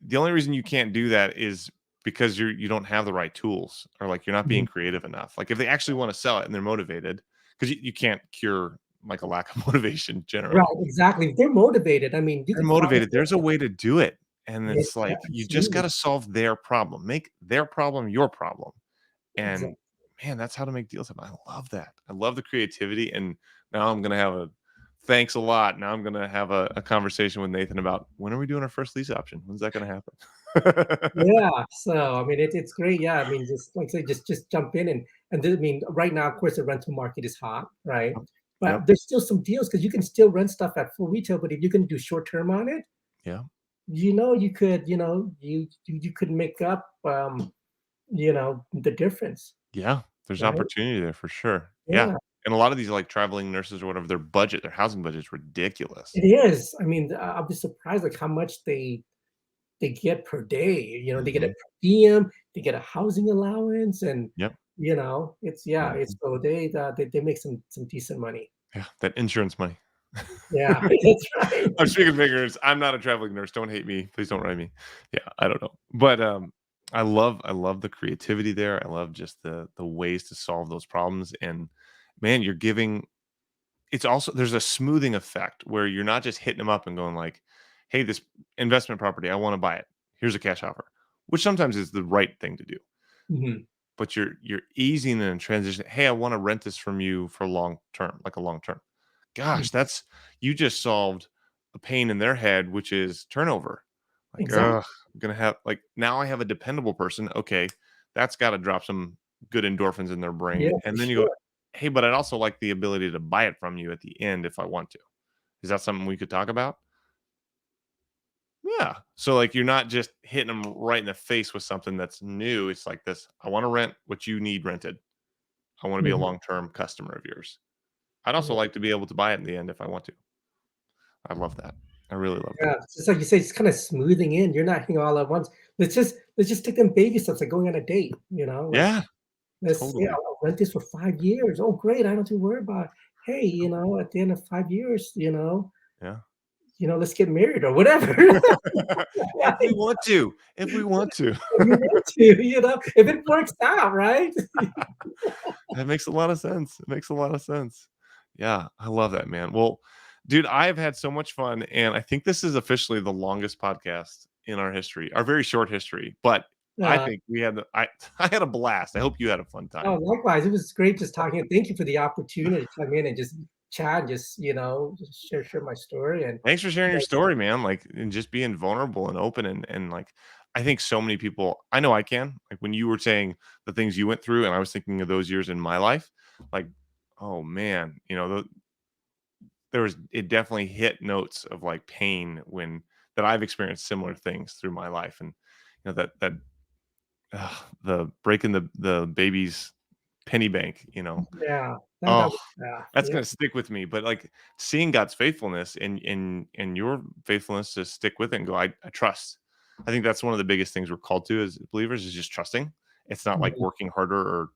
the only reason you can't do that is because you don't have the right tools or like you're not being
Mhm.
creative enough. Like if they actually want to sell it and they're motivated, because you can't cure like a lack of motivation
Right,
generally.
exactly. If they're motivated, I mean, you
They're
could find
motivated. There's a way to do it. And
yeah,
it's
yeah,
like you just got
absolutely.
to solve their problem. Make their problem your problem. And
Exactly.
man, that's how to make deals happen. I love that. I love the creativity. And now I'm gonna have a thanks a lot. Now I'm gonna have a conversation with Nathan about when are we doing our first lease option? When's that gonna happen?
Yeah, so, I mean, it's great, yeah, I mean, just like I say, just jump in I mean, right now, of course, the rental market is hot, right?
Yep.
But there's still some deals because you can still rent stuff at full retail, but if you can do short term on it,
Yeah.
you could, you could make up, the difference,
Yeah. There's
right?
opportunity there for sure. Yeah.
Yeah,
And a lot of these like traveling nurses or whatever, their housing budget is ridiculous.
it is. I mean, I'll be surprised, like, how much they get per day, they get a
Mhm.
per diem, they get a housing allowance, and,
Yep.
it's yeah, it's
Mhm.
so they make some decent money.
Yeah. That insurance money.
Yeah, that's right.
I'm speaking of ignorance. I'm not a traveling nurse. Don't hate me. Please don't write me. Yeah, I don't know. But I love the creativity there. I love just the ways to solve those problems. And man, you're giving it's also there's a smoothing effect where you're not just hitting them up and going like, "Hey, this investment property, I want to buy it. Here's a cash offer," which sometimes is the right thing to do.
Mhm,
But you're easing and transition. Hey, I want to rent this from you for long term, like a long term.
mhm,
Gosh, that's you just solved a pain in their head, which is turnover. Like,
exactly.
I'm gonna have like now I have a dependable person. Okay, that's got to drop some good endorphins in their
Yeah,
brain.
for
And then you go,
sure.
hey, but I'd also like the ability to buy it from you at the end if I want to. Is that something we could talk about? Yeah. So like you're not just hitting them right in the face with something that's new. It's like this. I want to rent what you need rented. I want to be a
Mhm,
long-term customer of yours. I'd also
yeah,
like to be able to buy it in the end if I want to. I love that. I really love
yeah,
that.
it's just like you say, it's kinda smoothing in, you're not hitting all at once. Let's just take them baby steps, like going on a date, like,
Yeah,
yeah,
totally.
I'll rent this for 5 years. Oh, great, I don't have to worry about, hey, at the end of 5 years,
Yeah.
let's get married or whatever.
If we want to, if we want to.
If you want to, if it works out, right?
That makes a lot of sense. It makes a lot of sense. Yeah, I love that, man. Well, dude, I've had so much fun, and I think this is officially the longest podcast in our history, our very short history. But I
Uh,
think I had a blast. I hope you had a fun
oh,
time.
likewise, it was great just talking. Thank you for the opportunity to come in and just chat, and just just share my story, and
Thanks for sharing your
like,
story, man. Like, and just being vulnerable and open, and like, I think so many people. I know I can. Like when you were saying the things you went through, and I was thinking of those years in my life. Like, oh man, there was it definitely hit notes of like pain when that I've experienced similar things through my life, and that the breaking the baby's penny bank,
yeah, that
oh,
was, yeah,
that's
yeah,
gonna stick with me. But like seeing God's faithfulness and your faithfulness to stick with it and go, I trust. I think that's one of the biggest things we're called to as believers is just trusting. It's not like
mhm,
working harder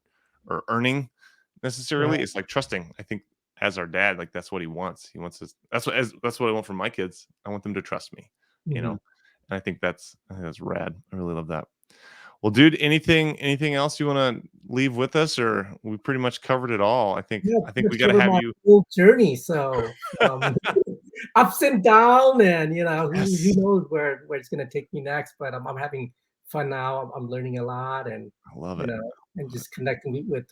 or earning
yeah,
necessarily. It's like trusting. I think as our dad, like that's what he wants. He wants us. That's what I want from my kids. I want them to trust me. You
mhm.
know, and I think that's rad. I really love that. Well, dude, anything else you want to leave with us, or we pretty much covered it all? I think
Yeah,
I think
pretty
we
much
got to
covered
have
my
you.
whole journey. So ups and down, and who
Yes,
knows where it's gonna take me next. But I'm having fun now. I'm learning a lot, and
I love
you
it.
know,
I
and
love it.
just connecting with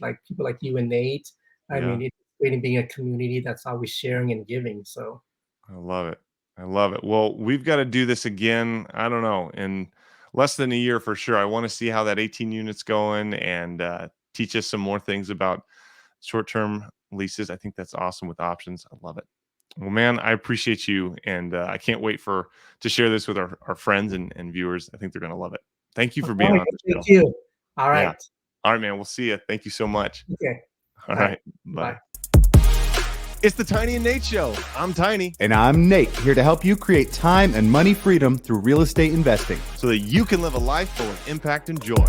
like people like you and Nate. I
Yeah,
mean, it's great in being a community that's always sharing and giving. So
I love it. I love it. Well, we've got to do this again. I don't know, in less than a year for sure. I want to see how that 18 units going and teach us some more things about short-term leases. I think that's awesome with options. I love it. Well, man, I appreciate you, and I can't wait for to share this with our friends and viewers. I think they're gonna love it. Thank you for
all
being
right,
on the
thank
show.
you. All
Yeah.
right,
All right, man. We'll see you. Thank you so much.
okay,
All
all right,
right.
bye.
Bye. It's the Tiny and Nate Show. I'm Tiny,
And I'm Nate, here to help you create time and money freedom through real estate investing.
so that you can live a life full of impact and joy.